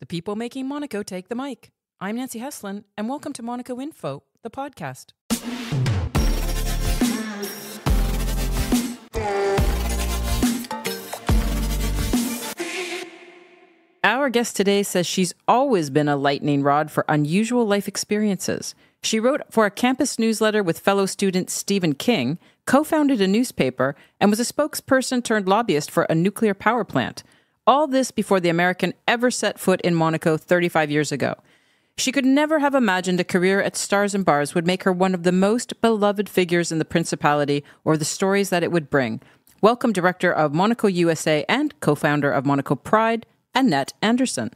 The people making Monaco take the mic. I'm Nancy Heslin, and welcome to Monaco Info, the podcast. Our guest today says she's always been a lightning rod for unusual life experiences. She wrote for a campus newsletter with fellow student Stephen King, co-founded a newspaper, and was a spokesperson-turned-lobbyist for a nuclear power plant. All this before the American ever set foot in Monaco 35 years ago. She could never have imagined a career at Stars and Bars would make her one of the most beloved figures in the Principality or the stories that it would bring. Welcome, Director of Monaco-USA and co-founder of Monaco Pride, Annette Anderson.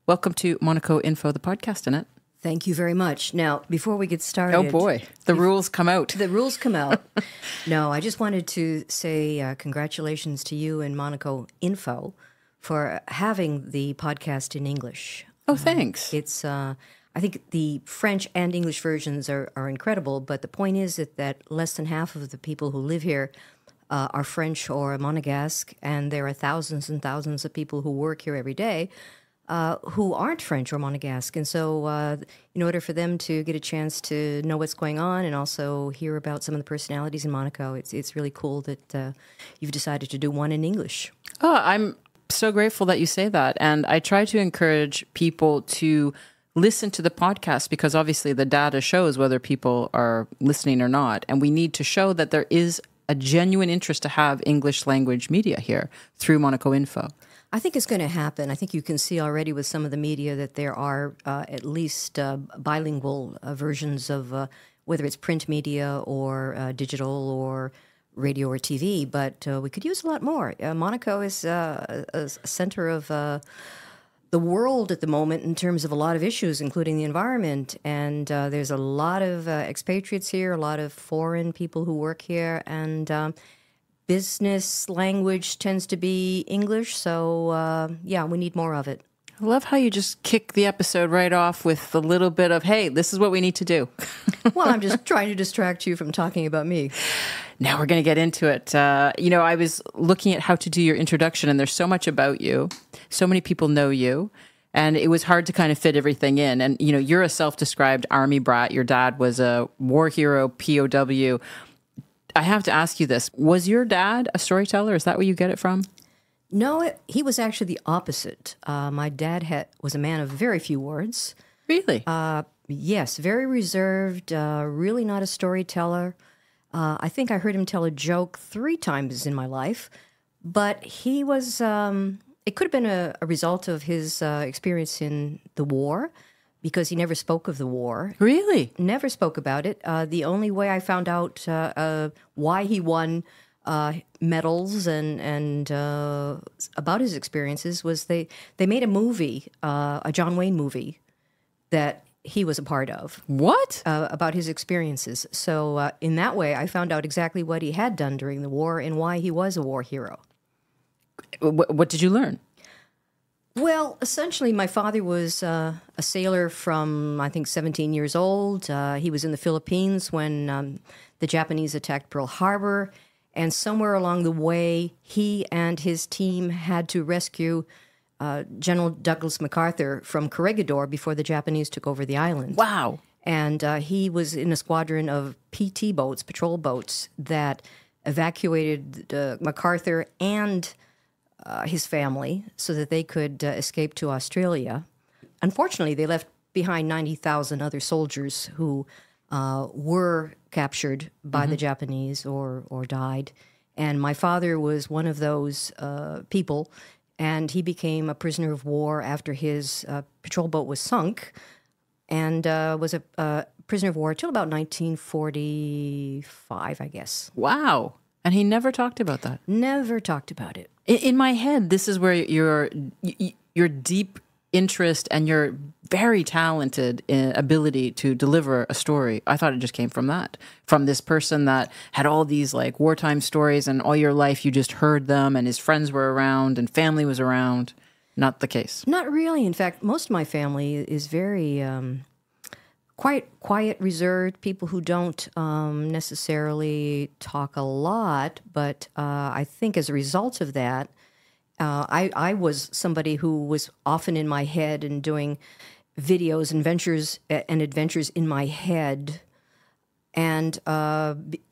Welcome to Monaco Info, the podcast, Annette. Thank you very much. Now, before we get started... Oh boy, the rules come out. The rules come out. No, I just wanted to say congratulations to you and Monaco Info for having the podcast in English. Oh, thanks. It's, I think the French and English versions are incredible, but the point is that less than half of the people who live here are French or Monegasque, and there are thousands and thousands of people who work here every day who aren't French or Monegasque. And so in order for them to get a chance to know what's going on and also hear about some of the personalities in Monaco, it's really cool that you've decided to do one in English. Oh, I'm so grateful that you say that. And I try to encourage people to listen to the podcast because obviously the data shows whether people are listening or not. And we need to show that there is a genuine interest to have English language media here through Monaco Info. I think it's going to happen. I think you can see already with some of the media that there are at least bilingual versions of whether it's print media or digital or radio or TV, but we could use a lot more. Monaco is a center of the world at the moment in terms of a lot of issues, including the environment. And there's a lot of expatriates here, a lot of foreign people who work here, and business language tends to be English. So, yeah, we need more of it. I love how you just kick the episode right off with a little bit of, hey, this is what we need to do. Well, I'm just trying to distract you from talking about me. Now we're going to get into it. I was looking at how to do your introduction, and there's so much about you. So many people know you, and it was hard to kind of fit everything in. And, you're a self-described army brat. Your dad was a war hero, POW. I have to ask you this. Was your dad a storyteller? Is that where you get it from? No, he was actually the opposite. My dad was a man of very few words. Really? Yes, very reserved, really not a storyteller. I think I heard him tell a joke 3 times in my life, but he was, it could have been a result of his experience in the war, because he never spoke of the war. Really? Never spoke about it. The only way I found out why he won medals and about his experiences was they made a movie, a John Wayne movie, that he was a part of. What? About his experiences. So in that way, I found out exactly what he had done during the war and why he was a war hero. What did you learn? Well, essentially, my father was a sailor from, I think, 17 years old. He was in the Philippines when the Japanese attacked Pearl Harbor. And somewhere along the way, he and his team had to rescue General Douglas MacArthur from Corregidor before the Japanese took over the island. Wow. And he was in a squadron of PT boats, patrol boats, that evacuated MacArthur and his family so that they could escape to Australia. Unfortunately, they left behind 90,000 other soldiers who were captured by the Japanese or died. And my father was one of those people, and he became a prisoner of war after his patrol boat was sunk, and was a prisoner of war until about 1945, I guess. Wow. And he never talked about that? Never talked about it. In my head, this is where your deep interest and your very talented ability to deliver a story, I thought it just came from that. From this person that had all these like wartime stories, and all your life you just heard them, and his friends were around and family was around. Not the case. Not really. In fact, most of my family is very quiet, reserved, people who don't necessarily talk a lot. But I think as a result of that, I was somebody who was often in my head and doing videos and adventures in my head, and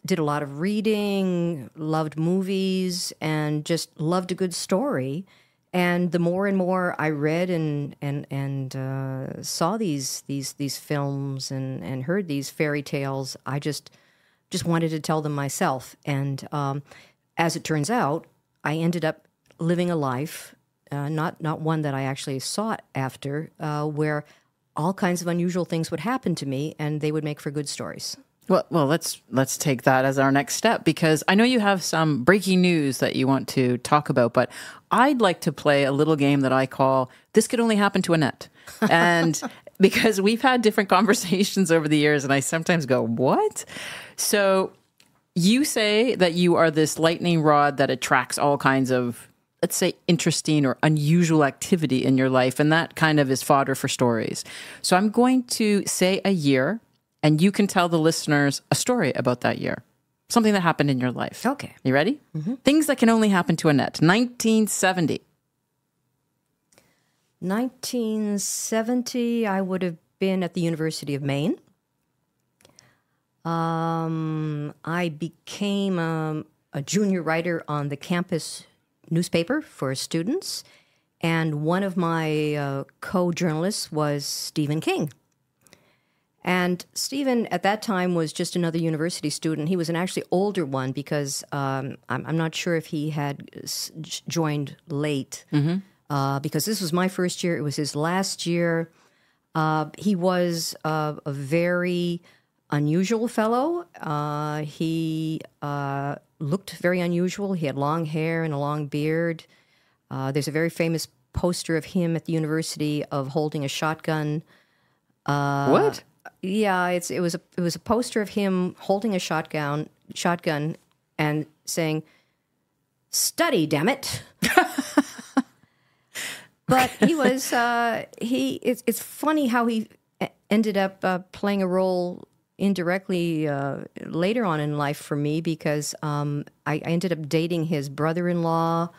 did a lot of reading, loved movies, and just loved a good story. And the more and more I read and saw these films and heard these fairy tales, I just wanted to tell them myself. And as it turns out, I ended up living a life, not one that I actually sought after, where all kinds of unusual things would happen to me, and they would make for good stories. Well, let's take that as our next step, because I know you have some breaking news that you want to talk about, but I'd like to play a little game that I call "This Could Only Happen to Annette," and because we've had different conversations over the years, and I sometimes go, "What?" So you say that you are this lightning rod that attracts all kinds of, let's say, interesting or unusual activity in your life, and that kind of is fodder for stories. So I'm going to say a year, and you can tell the listeners a story about that year, something that happened in your life. Okay. You ready? Mm-hmm. Things that can only happen to Annette. 1970. 1970, I would have been at the University of Maine. I became a junior writer on the campus newspaper for students, and one of my co-journalists was Stephen King. And Stephen, at that time, was just another university student. He was an actually older one because I'm not sure if he had joined late, because this was my first year. It was his last year. He was a very unusual fellow. He looked very unusual. He had long hair and a long beard. There's a very famous poster of him at the university of holding a shotgun. What? Yeah, it was a poster of him holding a shotgun and saying, "Study, damn it." But he was it's funny how he ended up playing a role indirectly later on in life for me, because I ended up dating his brother-in-law.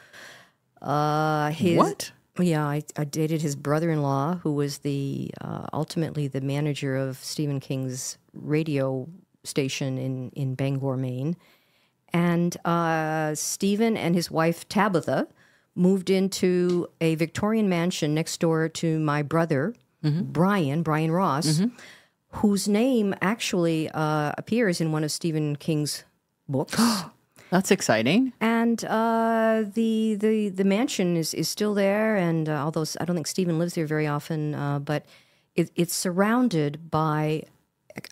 What? Yeah, I dated his brother-in-law, who was ultimately the manager of Stephen King's radio station in Bangor, Maine. And Stephen and his wife Tabitha moved into a Victorian mansion next door to my brother, Brian Ross, whose name actually appears in one of Stephen King's books. That's exciting. And the mansion is still there, and although I don't think Stephen lives there very often, but it's surrounded by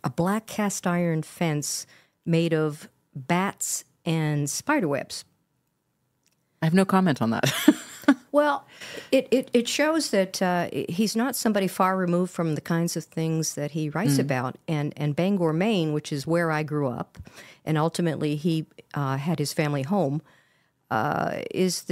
a black cast iron fence made of bats and spider webs. I have no comment on that. Well, it shows that he's not somebody far removed from the kinds of things that he writes about. And Bangor, Maine, which is where I grew up, and ultimately he had his family home, is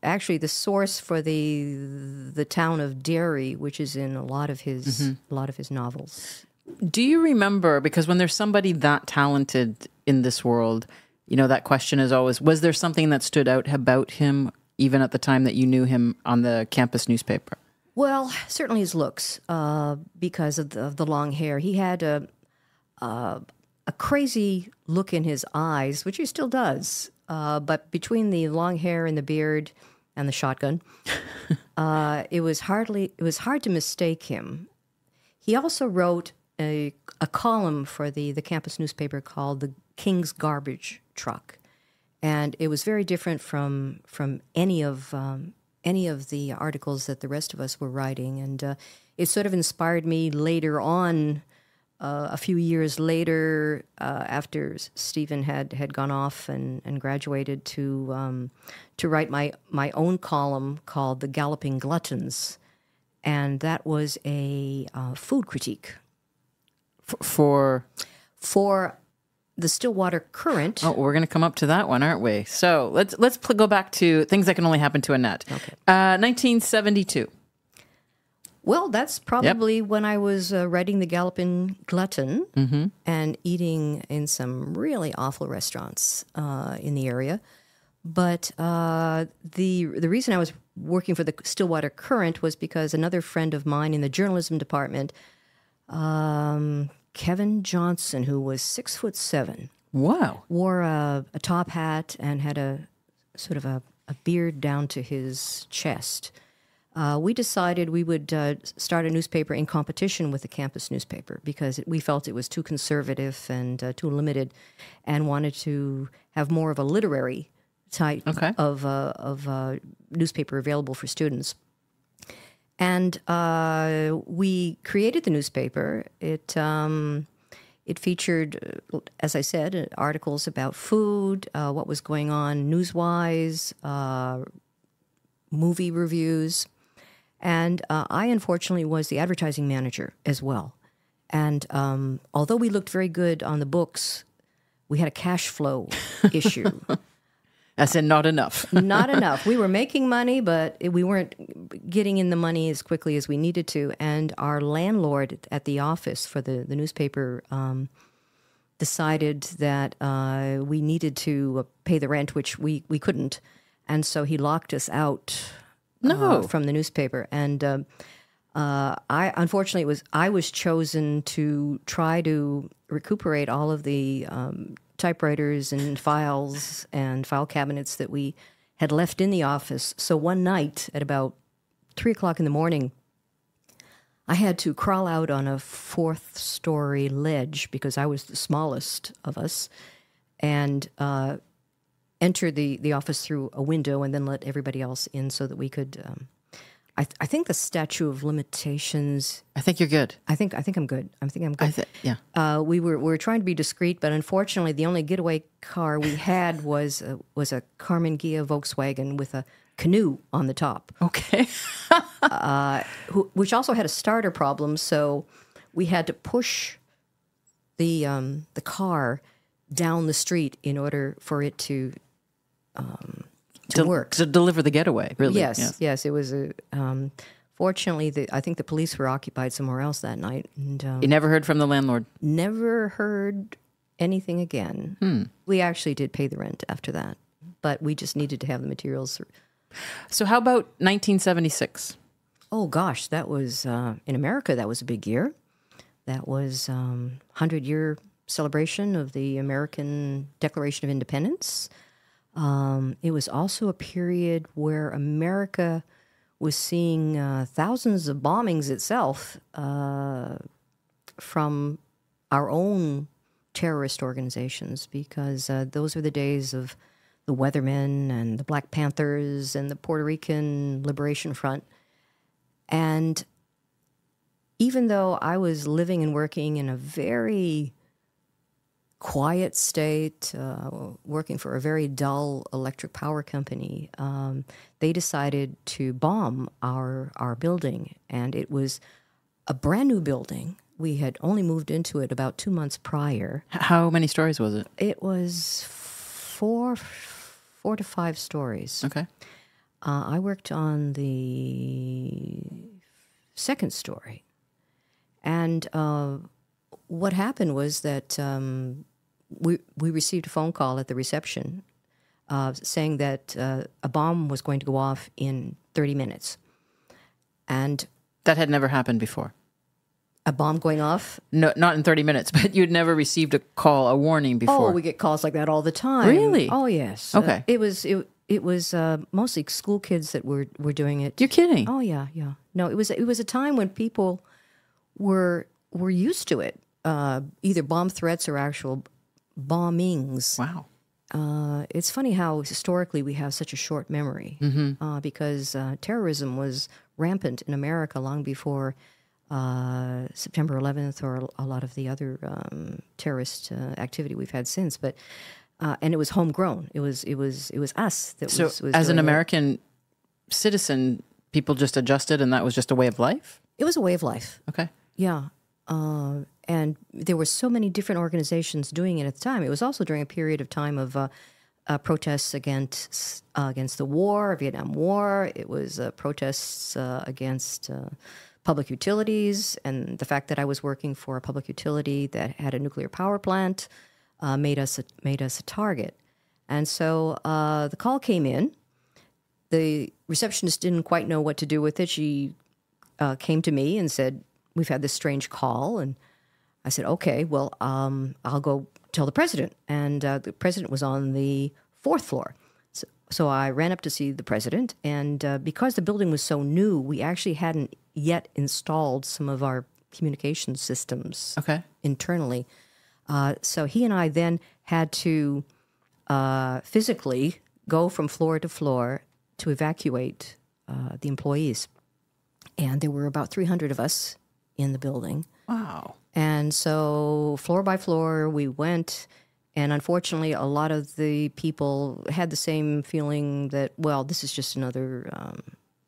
actually the source for the town of Derry, which is in a lot of his novels. Do you remember, because when there's somebody that talented in this world, that question is always, was there something that stood out about him even at the time that you knew him on the campus newspaper? Well, certainly his looks, because of the long hair. He had a crazy look in his eyes, which he still does. But between the long hair and the beard and the shotgun, it was hard to mistake him. He also wrote a column for the campus newspaper called "The King's Garbage Truck," and it was very different from any of the articles that the rest of us were writing, and it sort of inspired me later on. A few years later, after Stephen had gone off and graduated, to write my own column called "The Galloping Gluttons," and that was a food critique for the Stillwater Current. Oh, we're going to come up to that one, aren't we? So let's go back to things that can only happen to Annette. Okay. 1972. Well, that's probably when I was writing The Galloping Glutton and eating in some really awful restaurants in the area. But the reason I was working for the Stillwater Current was because another friend of mine in the journalism department, Kevin Johnson, who was 6'7", Wow. wore a top hat and had a sort of a beard down to his chest. We decided we would start a newspaper in competition with the campus newspaper because we felt it was too conservative and too limited, and wanted to have more of a literary type of newspaper available for students. And we created the newspaper. It featured, as I said, articles about food, what was going on news-wise, movie reviews. And I, unfortunately, was the advertising manager as well. And although we looked very good on the books, we had a cash flow issue. As in not enough. Not enough. We were making money, but we weren't getting in the money as quickly as we needed to. And our landlord at the office for the newspaper decided that we needed to pay the rent, which we couldn't. And so he locked us out from the newspaper. And unfortunately, I was chosen to try to recuperate all of the typewriters and files and file cabinets that we had left in the office. So one night at about 3 o'clock in the morning, I had to crawl out on a 4th-story ledge because I was the smallest of us, and enter the office through a window and then let everybody else in so that we could... I think the statute of limitations... I think you're good. I think I'm good. Yeah. We were trying to be discreet, but unfortunately, the only getaway car we had was a Carmen Ghia Volkswagen with a canoe on the top. Okay. Which also had a starter problem, so we had to push the car down the street in order for it to work. To deliver the getaway, really. Yes. It was fortunately, I think the police were occupied somewhere else that night. And, you never heard from the landlord? Never heard anything again. We actually did pay the rent after that, but we just needed to have the materials. So how about 1976? Oh, gosh, that was, in America, that was a big year. That was 100-year celebration of the American Declaration of Independence. It was also a period where America was seeing thousands of bombings itself from our own terrorist organizations, because those were the days of the Weathermen and the Black Panthers and the Puerto Rican Liberation Front. And even though I was living and working in a very quiet state, working for a very dull electric power company, they decided to bomb our building. And it was a brand new building. We had only moved into it about 2 months prior. How many stories was it? It was four to five stories. Okay. I worked on the second story. And what happened was that we received a phone call at the reception saying that a bomb was going to go off in 30 minutes. And that had never happened before. A bomb going off? No, not in 30 minutes, but you'd never received a call, a warning before. Oh, we get calls like that all the time. Really? Oh, yes. Okay. It was mostly school kids that were doing it. You're kidding? Oh, yeah. No, it was a time when people were used to it, either bomb threats or actual bombings. Wow. It's funny how historically we have such a short memory, because terrorism was rampant in America long before September 11th or a lot of the other terrorist activity we've had since. But and it was homegrown. It was us that was. So, as an American citizen, people just adjusted, and that was just a way of life. It was a way of life. Okay. Yeah. And there were so many different organizations doing it at the time. It was also during a period of time of protests against the war, Vietnam War. It was protests against public utilities, and the fact that I was working for a public utility that had a nuclear power plant made us a target. And so the call came in. The receptionist didn't quite know what to do with it. She came to me and said, "We've had this strange call." And I said, "Okay, well, I'll go tell the president." And the president was on the 4th floor. So I ran up to see the president. And because the building was so new, we actually hadn't yet installed some of our communication systems internally. So he and I then had to physically go from floor to floor to evacuate the employees. And there were about 300 of us in the building. Wow. And so floor by floor we went, and unfortunately a lot of the people had the same feeling that, well, this is just another,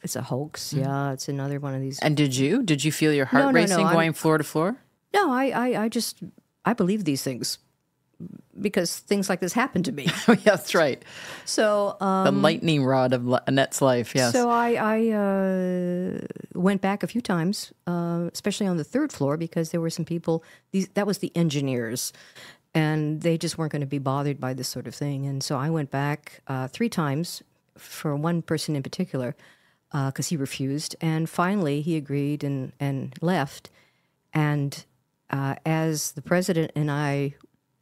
it's a hoax. Mm-hmm. Yeah, it's another one of these. And did you feel your heart racing going floor to floor? No, I believe these things because things like this happen to me. Oh, yeah, that's right. So the lightning rod of Annette's life, yes. So I went back a few times, especially on the 3rd floor, because there were some people, that was the engineers, and they just weren't going to be bothered by this sort of thing. And so I went back 3 times for one person in particular, because he refused. And finally he agreed and left. And as the president and I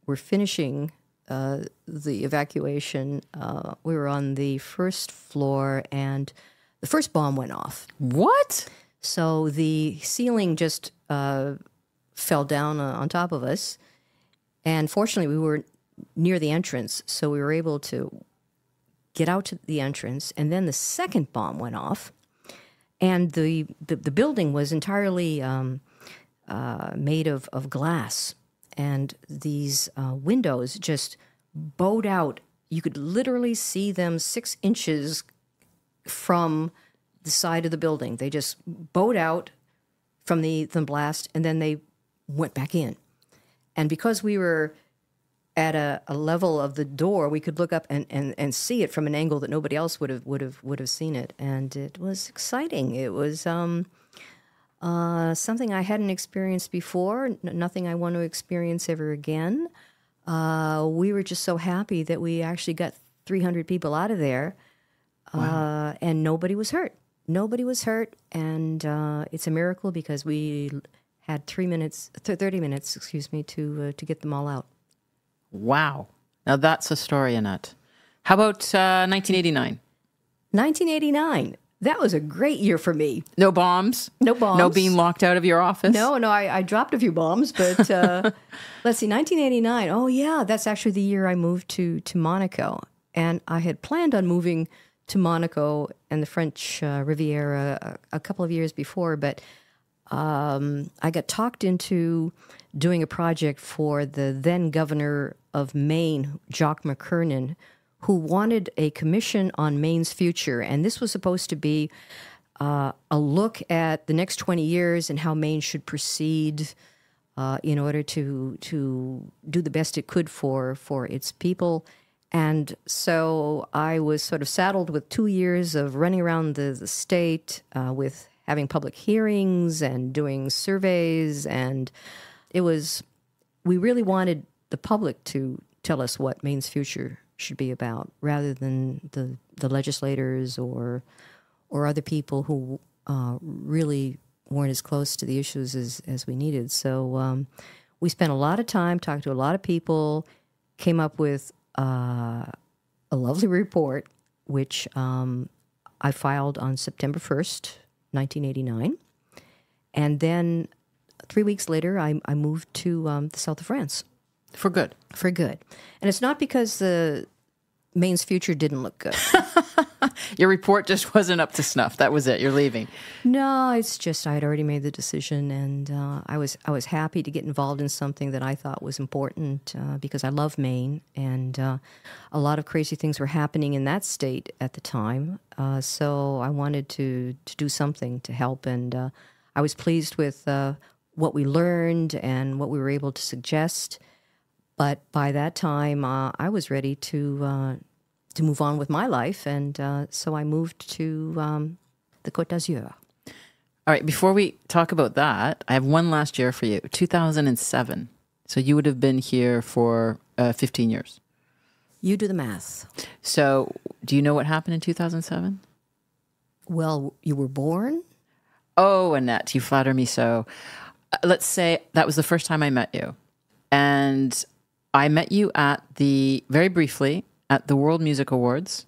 were finishing the evacuation, we were on the 1st floor, and the first bomb went off. What? So the ceiling just fell down on top of us, and fortunately we were near the entrance, so we were able to get out to the entrance, and then the second bomb went off, and the building was entirely made of glass. And these windows just bowed out. You could literally see them 6 inches from the side of the building. They just bowed out from the blast, and then they went back in. And because we were at a level of the door, we could look up and see it from an angle that nobody else would have seen it. And it was exciting. It was something I hadn't experienced before, nothing I want to experience ever again. We were just so happy that we actually got 300 people out of there, and nobody was hurt. Nobody was hurt, and it's a miracle because we had 30 minutes, to get them all out. Wow. Now that's a story, Annette. How about 1989? 1989. That was a great year for me. No bombs? No bombs. No being locked out of your office? No, I dropped a few bombs, but let's see, 1989. Oh, yeah, that's actually the year I moved to Monaco. And I had planned on moving to Monaco and the French Riviera a couple of years before, but I got talked into doing a project for the then governor of Maine, Jacques McKernan, who wanted a commission on Maine's future. And this was supposed to be a look at the next 20 years and how Maine should proceed in order to do the best it could for its people. And so I was sort of saddled with 2 years of running around the state with having public hearings and doing surveys. And we really wanted the public to tell us what Maine's future should be about, rather than the legislators or other people who really weren't as close to the issues as we needed. So we spent a lot of time talking to a lot of people, came up with a lovely report, which I filed on September 1st, 1989. And then 3 weeks later, I moved to the south of France. For good. For good. And it's not because the Maine's future didn't look good. Your report just wasn't up to snuff. That was it. You're leaving. No, it's just I had already made the decision, and I was happy to get involved in something that I thought was important because I love Maine, and a lot of crazy things were happening in that state at the time. So I wanted to do something to help, and I was pleased with what we learned and what we were able to suggest. But by that time, I was ready to move on with my life, and so I moved to the Côte d'Azur. All right, before we talk about that, I have one last year for you, 2007. So you would have been here for 15 years. You do the math. So, do you know what happened in 2007? Well, you were born? Oh, Annette, you flatter me so. Let's say that was the first time I met you. And I met you very briefly, at the World Music Awards.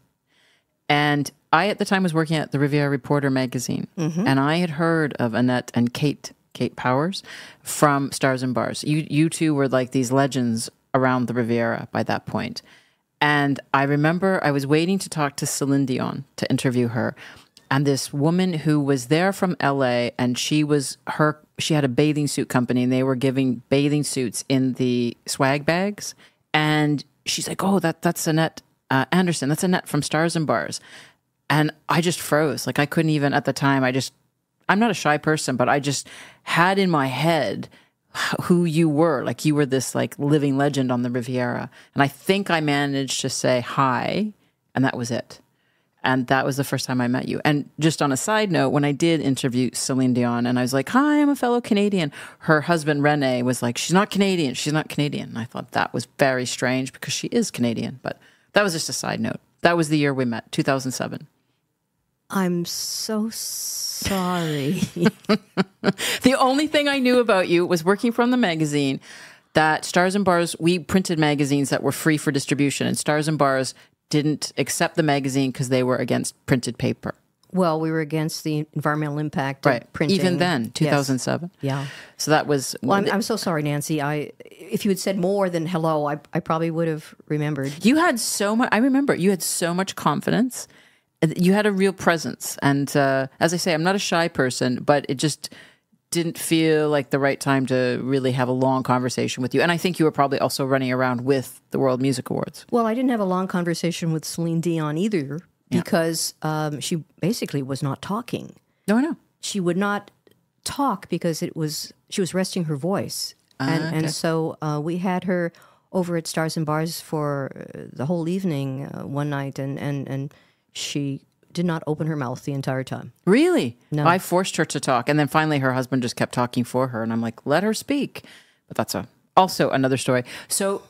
And I, at the time, was working at the Riviera Reporter magazine. And I had heard of Annette and Kate Powers from Stars and Bars. You two were like these legends around the Riviera by that point. And I remember I was waiting to talk to Celine Dion to interview her. And this woman who was there from LA, and she had a bathing suit company, and they were giving bathing suits in the swag bags. And she's like, "Oh, that's Annette Anderson. That's Annette from Stars and Bars." And I just froze. Like, I couldn't even at the time. I'm not a shy person, but I just had in my head who you were. Like, you were this like living legend on the Riviera. And I think I managed to say hi, and that was it. And that was the first time I met you. And just on a side note, when I did interview Celine Dion and I was like, "Hi, I'm a fellow Canadian," her husband, Rene, was like, "She's not Canadian. She's not Canadian." And I thought that was very strange because she is Canadian. But that was just a side note. That was the year we met, 2007. I'm so sorry. The only thing I knew about you was working from the magazine that Stars and Bars, we printed magazines that were free for distribution, and Stars and Bars didn't accept the magazine because they were against printed paper. Well, we were against the environmental impact of printing. Even then, 2007. Yes. Yeah. So that was... Well, I'm so sorry, Nancy. If you had said more than hello, I probably would have remembered. You had so much... I remember, you had so much confidence. You had a real presence. And as I say, I'm not a shy person, but it just didn't feel like the right time to really have a long conversation with you. And I think you were probably also running around with the World Music Awards. Well, I didn't have a long conversation with Celine Dion either because she basically was not talking. No, I know. She would not talk because she was resting her voice. And so we had her over at Stars and Bars for the whole evening one night, and she did not open her mouth the entire time. Really? No. I forced her to talk. And then finally her husband just kept talking for her. And I'm like, let her speak. But that's also another story. So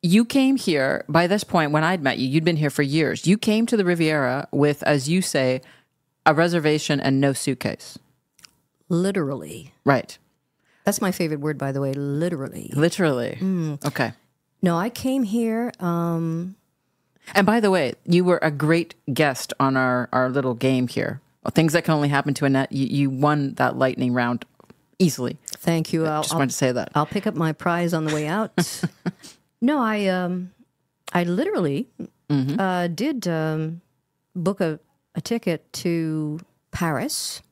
you came here, by this point when I'd met you, you'd been here for years. You came to the Riviera with, as you say, a reservation and no suitcase. Literally. Right. That's my favorite word, by the way, literally. Literally. Okay. No, I came here... And by the way, you were a great guest on our little game here. Things that can only happen to Annette. You won that lightning round easily. Thank you. I just wanted to say that. I'll pick up my prize on the way out. No, I literally did book a ticket to Paris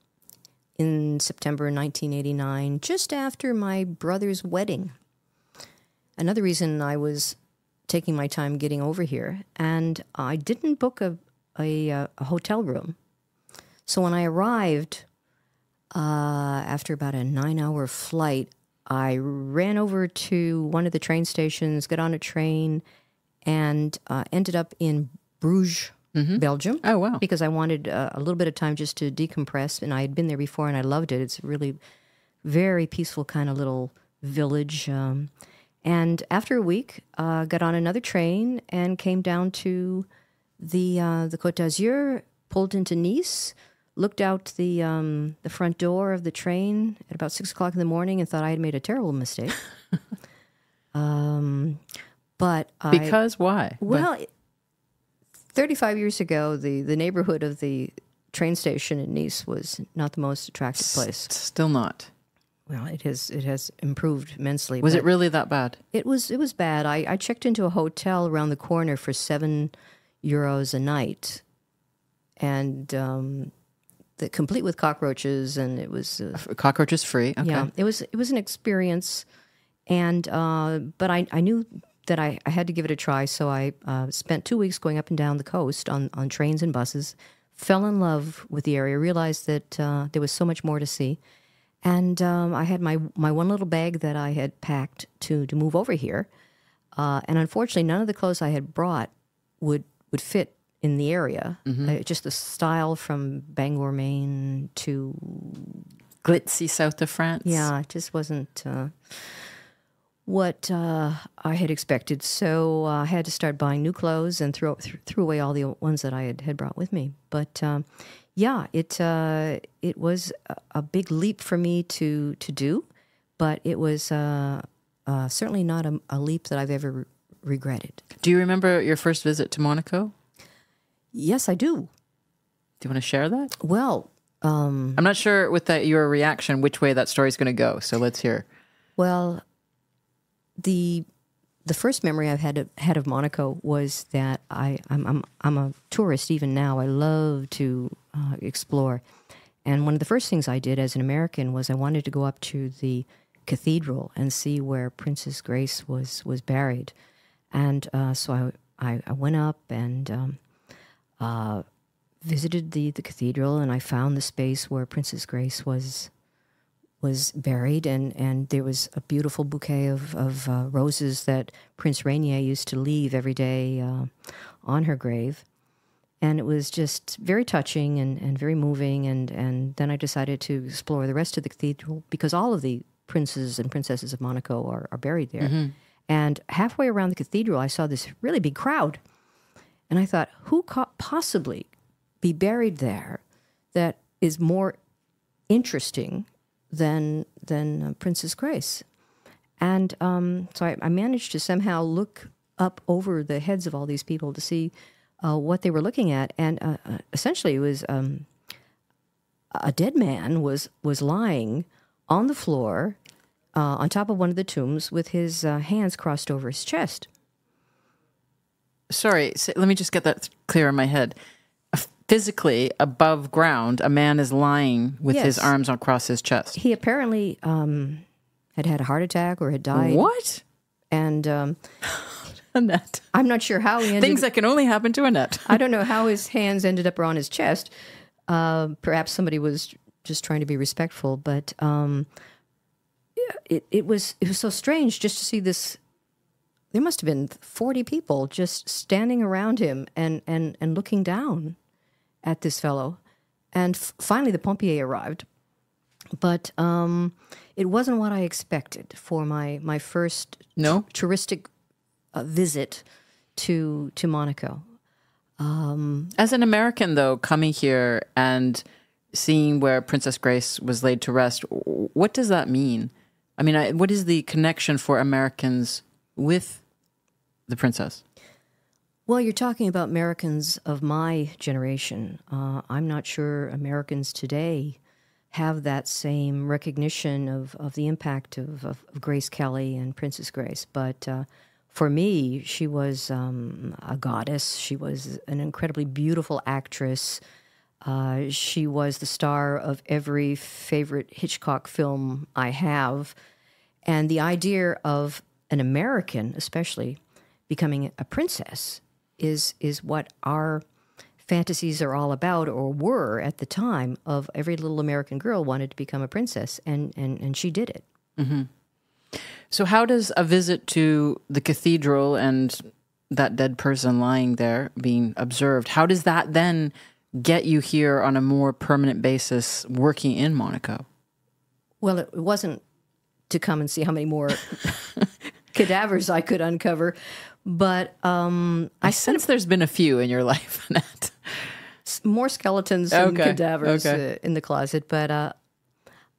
in September 1989, just after my brother's wedding. Another reason I was taking my time getting over here, and I didn't book a hotel room. So when I arrived, after about a 9-hour flight, I ran over to one of the train stations, got on a train, and ended up in Bruges, Belgium. Oh, wow. Because I wanted a little bit of time just to decompress, and I had been there before, and I loved it. It's a really very peaceful kind of little village. And after a week, got on another train and came down to the Côte d'Azur, pulled into Nice, looked out the front door of the train at about 6 o'clock in the morning and thought I had made a terrible mistake. But because why? Well, 35 years ago, the neighborhood of the train station in Nice was not the most attractive place. Still not. Well, it has improved immensely. Was it really that bad? It was bad. I checked into a hotel around the corner for €7 a night, and complete with cockroaches, and it was cockroaches free. Okay. Yeah, it was an experience, and but I knew that I had to give it a try, so I spent 2 weeks going up and down the coast on trains and buses. Fell in love with the area. Realized that there was so much more to see. And I had my one little bag that I had packed to move over here. And unfortunately, none of the clothes I had brought would fit in the area. Just the style from Bangor, Maine to... glitzy south of France. Yeah, it just wasn't what I had expected. So I had to start buying new clothes and threw away all the ones that I had brought with me. But yeah, it was a big leap for me to do, but it was certainly not a leap that I've ever regretted. Do you remember your first visit to Monaco? Yes, I do. Do you want to share that? Well, I'm not sure with your reaction which way that story's going to go, so let's hear. Well, the first memory I've had of Monaco was that I'm a tourist even now. I love to explore, and one of the first things I did as an American was I wanted to go up to the cathedral and see where Princess Grace was buried, and so I went up and visited the cathedral, and I found the space where Princess Grace was buried, and there was a beautiful bouquet of roses that Prince Rainier used to leave every day on her grave. And it was just very touching and very moving, and then I decided to explore the rest of the cathedral, because all of the princes and princesses of Monaco are buried there. Mm-hmm. And halfway around the cathedral, I saw this really big crowd. And I thought, who could possibly be buried there that is more interesting than Princess Grace? And so I managed to somehow look up over the heads of all these people to see what they were looking at. And essentially it was a dead man was lying on the floor on top of one of the tombs with his hands crossed over his chest. Sorry, let me just get that clear in my head. Physically, above ground, a man is lying with his arms across his chest. He apparently had a heart attack or had died. What? And Annette. I'm not sure how he ended. Things that can only happen to Annette. I don't know how his hands ended up on his chest. Perhaps somebody was just trying to be respectful, but it was so strange just to see this. There must have been 40 people just standing around him and looking down at this fellow. And finally the pompiers arrived. But it wasn't what I expected for my first touristic visit to Monaco. As an American, though, coming here and seeing where Princess Grace was laid to rest, what does that mean? I mean, what is the connection for Americans with the princess? Well, you're talking about Americans of my generation. I'm not sure Americans today have that same recognition of the impact of Grace Kelly and Princess Grace. But for me, she was a goddess. She was an incredibly beautiful actress. She was the star of every favorite Hitchcock film I have. And the idea of an American, especially, becoming a princess is what our fantasies are all about, or were at the time. Of every little American girl wanted to become a princess, and she did it. Mm-hmm. So how does a visit to the cathedral and that dead person lying there being observed, how does that then get you here on a more permanent basis working in Monaco? Well, it wasn't to come and see how many more cadavers I could uncover, but I sense there's been a few in your life, Annette. More skeletons than cadavers in the closet. But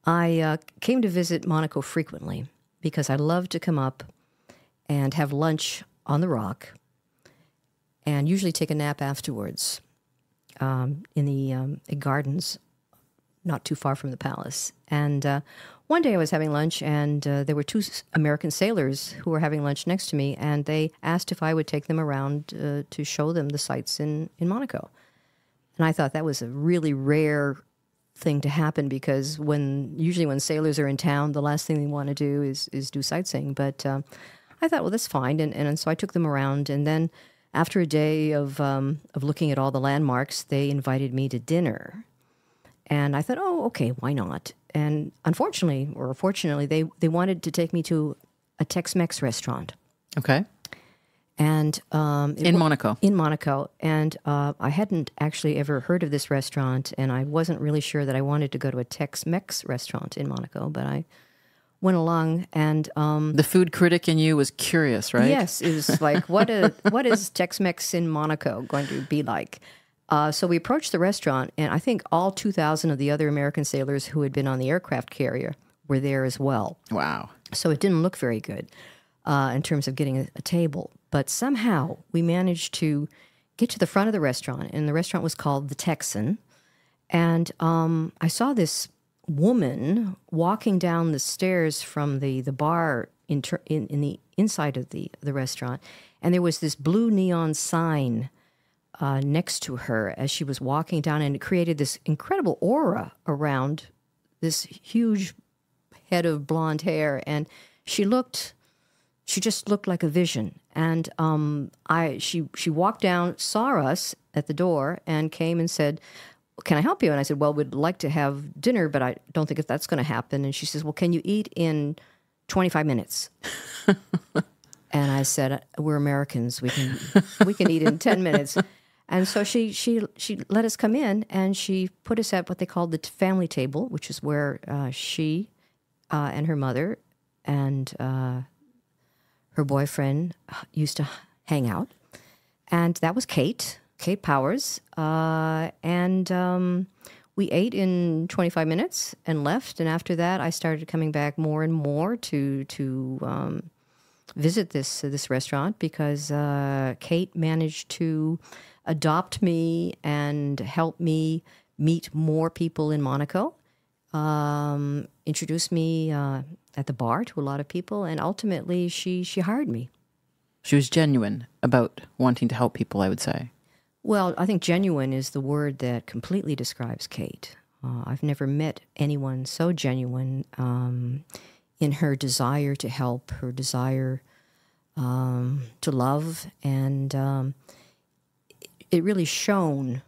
I came to visit Monaco frequently because I love to come up and have lunch on the Rock and usually take a nap afterwards in the gardens not too far from the palace. And one day I was having lunch, and there were two American sailors who were having lunch next to me, and they asked if I would take them around to show them the sights in Monaco. And I thought that was a really rare thing to happen, because usually when sailors are in town, the last thing they want to do is do sightseeing. But I thought, well, that's fine, and so I took them around, and then after a day of looking at all the landmarks, they invited me to dinner. And I thought, oh, okay, why not? And unfortunately, or fortunately, they wanted to take me to a Tex-Mex restaurant. Okay. And in Monaco. In Monaco. And I hadn't actually ever heard of this restaurant, and I wasn't really sure that I wanted to go to a Tex-Mex restaurant in Monaco, but I went along, and the food critic in you was curious, right? yes, it was like, what is Tex-Mex in Monaco going to be like? So we approached the restaurant, and I think all 2,000 of the other American sailors who had been on the aircraft carrier were there as well. Wow. So it didn't look very good in terms of getting a table. But somehow we managed to get to the front of the restaurant, and the restaurant was called the Texan. And I saw this woman walking down the stairs from the bar in the inside of the restaurant, and there was this blue neon sign next to her as she was walking down, and it created this incredible aura around this huge head of blonde hair, and she just looked like a vision. And she walked down, saw us at the door, and came and said, "Can I help you?" And I said, "Well, we'd like to have dinner, but I don't think if that's going to happen." And she says, "Well, can you eat in 25 minutes?" And I said, "We're Americans. We can eat in 10 minutes." And so she let us come in, and she put us at what they called the family table, which is where she and her mother and her boyfriend used to hang out. And that was Kate Powers. And we ate in 25 minutes and left. And after that, I started coming back more and more to visit this restaurant, because Kate managed to adopt me and help me meet more people in Monaco, introduce me at the bar to a lot of people, and ultimately she hired me. She was genuine about wanting to help people, I would say. Well, I think genuine is the word that completely describes Kate. I've never met anyone so genuine in her desire to help, her desire to love, and it really shone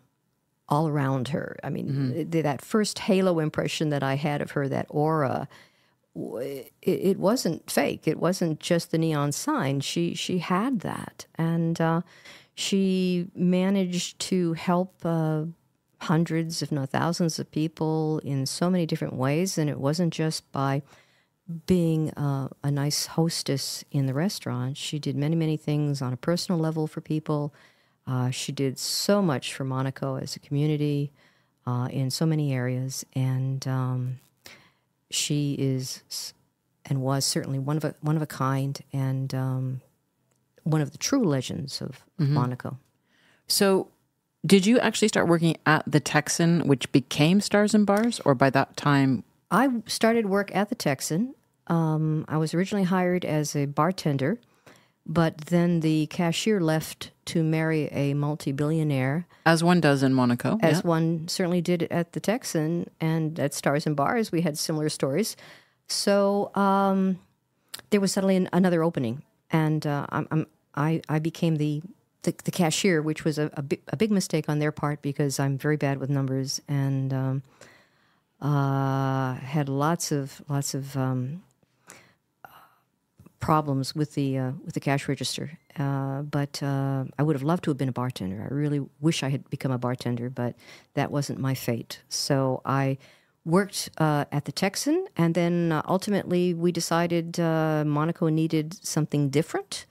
all around her. I mean, that first halo impression that I had of her, that aura, it wasn't fake. It wasn't just the neon sign. She had that, and she managed to help hundreds, if not thousands, of people in so many different ways. And it wasn't just by being a nice hostess in the restaurant. She did many, many things on a personal level for people. She did so much for Monaco as a community in so many areas, and she is and was certainly one of a kind, and one of the true legends of Monaco. So, did you actually start working at the Texan, which became Stars and Bars, or by that time? I started work at the Texan. I was originally hired as a bartender, but then the cashier left to marry a multi-billionaire. As one does in Monaco. As one certainly did at the Texan, and at Stars and Bars, we had similar stories. So there was suddenly another opening, and I became the cashier, which was a big mistake on their part, because I'm very bad with numbers, and had lots of problems with the cash register. But I would have loved to have been a bartender. I really wish I had become a bartender, but that wasn't my fate. So I worked at the Texan, and then ultimately we decided Monaco needed something different,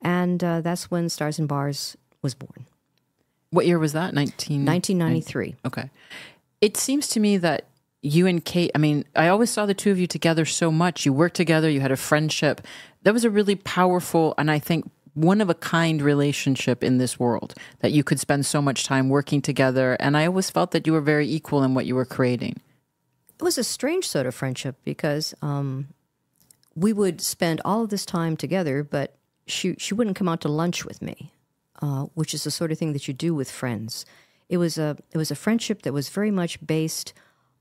and that's when Stars and Bars was born. What year was that? 1993. Okay. It seems to me that you and Kate, I mean, I always saw the two of you together so much. You worked together, you had a friendship. That was a really powerful, and I think one-of-a-kind relationship in this world, that you could spend so much time working together. And I always felt that you were very equal in what you were creating. It was a strange sort of friendship, because we would spend all of this time together, but she wouldn't come out to lunch with me, which is the sort of thing that you do with friends. It was a friendship that was very much based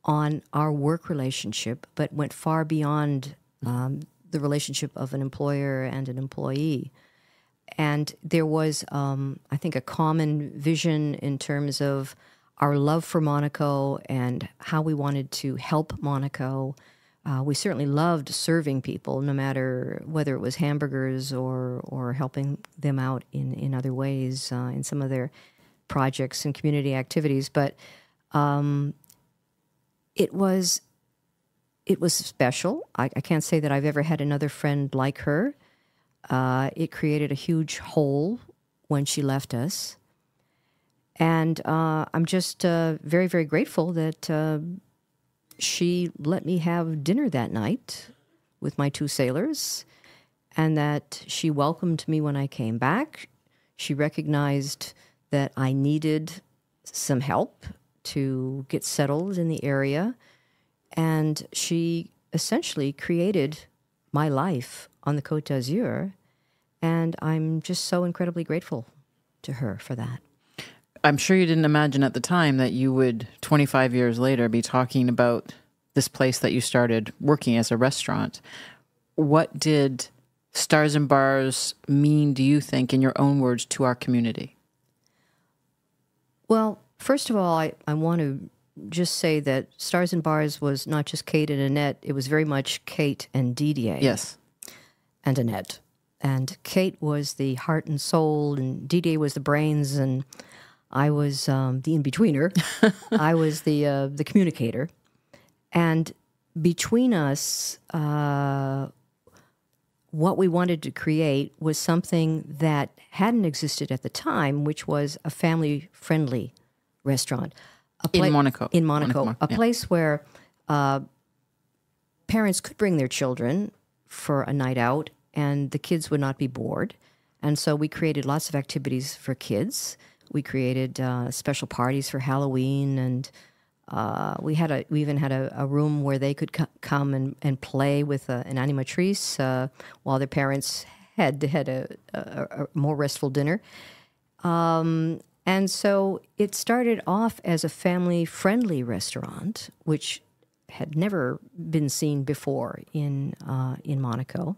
on our work relationship, but went far beyond the relationship of an employer and an employee. And there was, I think, a common vision in terms of our love for Monaco and how we wanted to help Monaco. We certainly loved serving people, no matter whether it was hamburgers or helping them out in other ways in some of their projects and community activities. But it was it was special. I can't say that I've ever had another friend like her. It created a huge hole when she left us. And I'm just very, very grateful that she let me have dinner that night with my two sailors, and that she welcomed me when I came back. She recognized that I needed some help to get settled in the area, and she essentially created my life on the Côte d'Azur, and I'm just so incredibly grateful to her for that. I'm sure you didn't imagine at the time that you would, 25 years later, be talking about this place that you started working as a restaurant. What did Stars and Bars mean, do you think, in your own words, to our community? Well, first of all, I want to just say that Stars and Bars was not just Kate and Annette. It was very much Kate and Didier. Yes. And Annette. And Kate was the heart and soul, and Didier was the brains, and I was the in-betweener. I was the communicator. And between us, what we wanted to create was something that hadn't existed at the time, which was a family-friendly restaurant. In Monaco. In Monaco. A place where parents could bring their children for a night out, and the kids would not be bored. And so we created lots of activities for kids. We created special parties for Halloween, and we even had a room where they could come and play with an animatrice while their parents had a more restful dinner. And so it started off as a family-friendly restaurant, which had never been seen before in Monaco.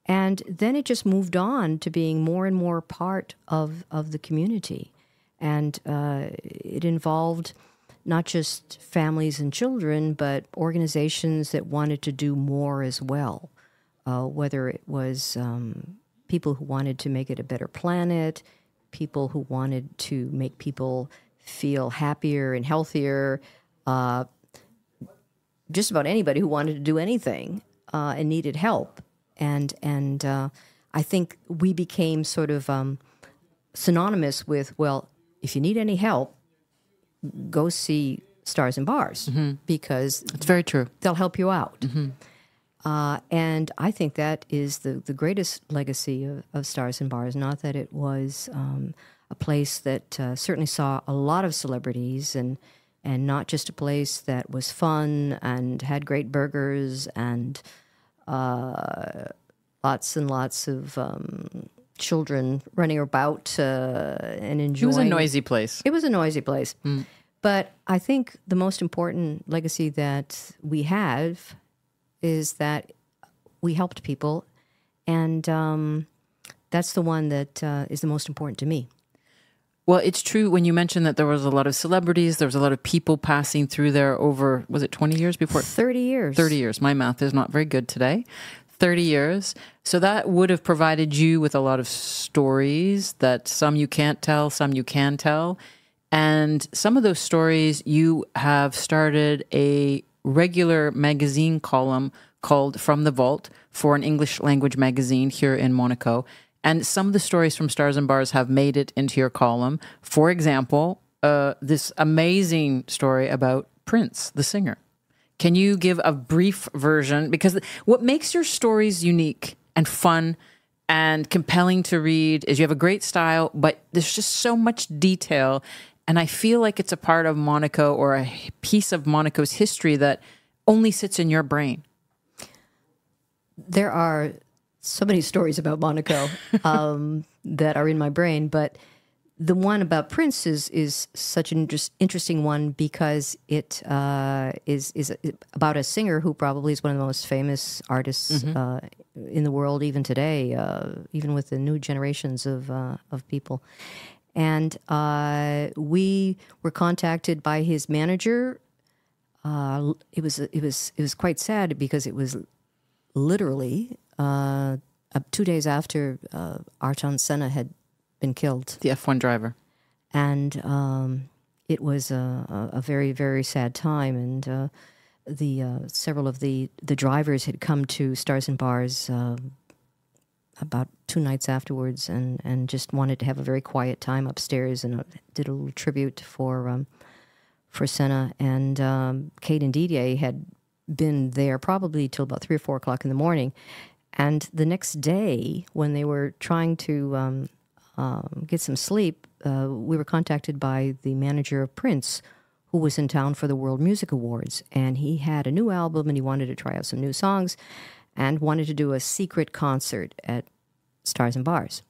And then it just moved on to being more and more part of the community. And it involved not just families and children, but organizations that wanted to do more as well, whether it was people who wanted to make it a better planet, people who wanted to make people feel happier and healthier, just about anybody who wanted to do anything and needed help. And I think we became sort of synonymous with, well, if you need any help, go see Stars and Bars, because it's very true. They'll help you out. And I think that is the greatest legacy of Stars and Bars, not that it was a place that certainly saw a lot of celebrities, and not just a place that was fun and had great burgers and lots and lots of children running about and enjoying. It was a noisy place. It was a noisy place. But I think the most important legacy that we have is that we helped people, and that's the one that is the most important to me. Well, it's true when you mentioned that there was a lot of celebrities, there was a lot of people passing through there over, was it 20 years before? 30 years. 30 years. My math is not very good today. 30 years. So that would have provided you with a lot of stories that some you can't tell, some you can tell. And some of those stories, you have started a regular magazine column called From the Vault for an English language magazine here in Monaco. And some of the stories from Stars and Bars have made it into your column. For example, this amazing story about Prince, the singer. Can you give a brief version? Because what makes your stories unique and fun and compelling to read is you have a great style, but there's just so much detail. And I feel like it's a part of Monaco, or a piece of Monaco's history that only sits in your brain. There are so many stories about Monaco that are in my brain, but the one about Prince is such an interesting one because it is about a singer who probably is one of the most famous artists in the world, even today, even with the new generations of people. And we were contacted by his manager. It was quite sad because it was literally 2 days after Ayrton Senna had been killed. The F1 driver. And it was a very, very sad time. And several of the drivers had come to Stars and Bars about 2 nights afterwards, and just wanted to have a very quiet time upstairs, and did a little tribute for Senna. And Kate and Didier had been there probably till about 3 or 4 o'clock in the morning. And the next day, when they were trying to get some sleep, we were contacted by the manager of Prince, who was in town for the World Music Awards. And he had a new album, and he wanted to try out some new songs, and wanted to do a secret concert at Stars and Bars.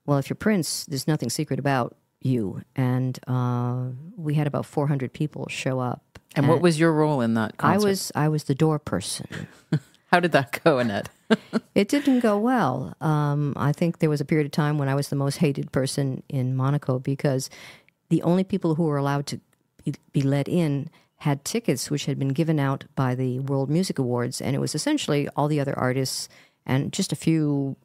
Well, if you're Prince, there's nothing secret about you. And we had about 400 people show up. And what was your role in that concert? I was the door person. How did that go, Annette? It didn't go well. I think there was a period of time when I was the most hated person in Monaco, because the only people who were allowed to be let in had tickets which had been given out by the World Music Awards, and it was essentially all the other artists and just a few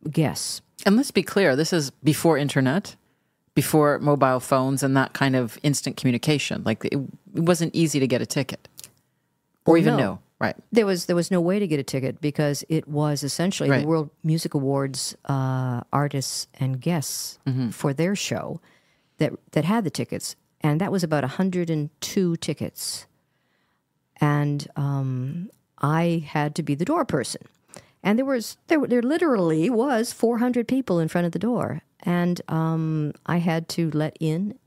guests. And let's be clear, this is before internet, before mobile phones and that kind of instant communication. Like, it wasn't easy to get a ticket or even know. Right. There was no way to get a ticket, because it was essentially the World Music Awards artists and guests for their show that had the tickets. And that was about 102 tickets. And I had to be the door person. And there literally was 400 people in front of the door. And I had to let in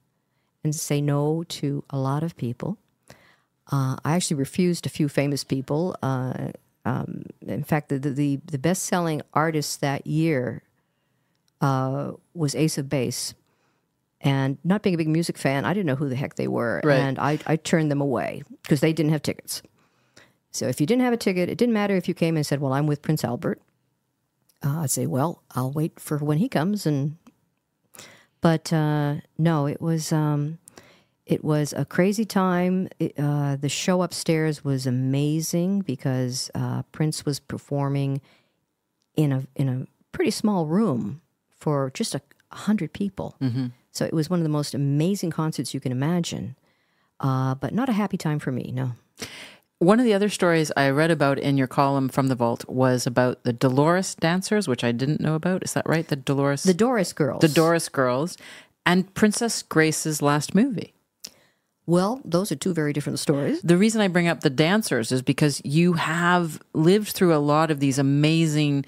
and say no to a lot of people. I actually refused a few famous people. In fact, the best-selling artist that year was Ace of Base. And not being a big music fan, I didn't know who the heck they were. Right. And I turned them away because they didn't have tickets. So if you didn't have a ticket, it didn't matter if you came and said, well, I'm with Prince Albert. I'd say, well, I'll wait for when he comes. But no, it was a crazy time. The show upstairs was amazing, because Prince was performing in a pretty small room for just 100 people. Mm-hmm. So it was one of the most amazing concerts you can imagine, but not a happy time for me, no. One of the other stories I read about in your column from the Vault was about the Dolores dancers, which I didn't know about. Is that right? The Doris Girls. The Doris Girls, and Princess Grace's last movie. Well, those are two very different stories. The reason I bring up the dancers is because you have lived through a lot of these amazing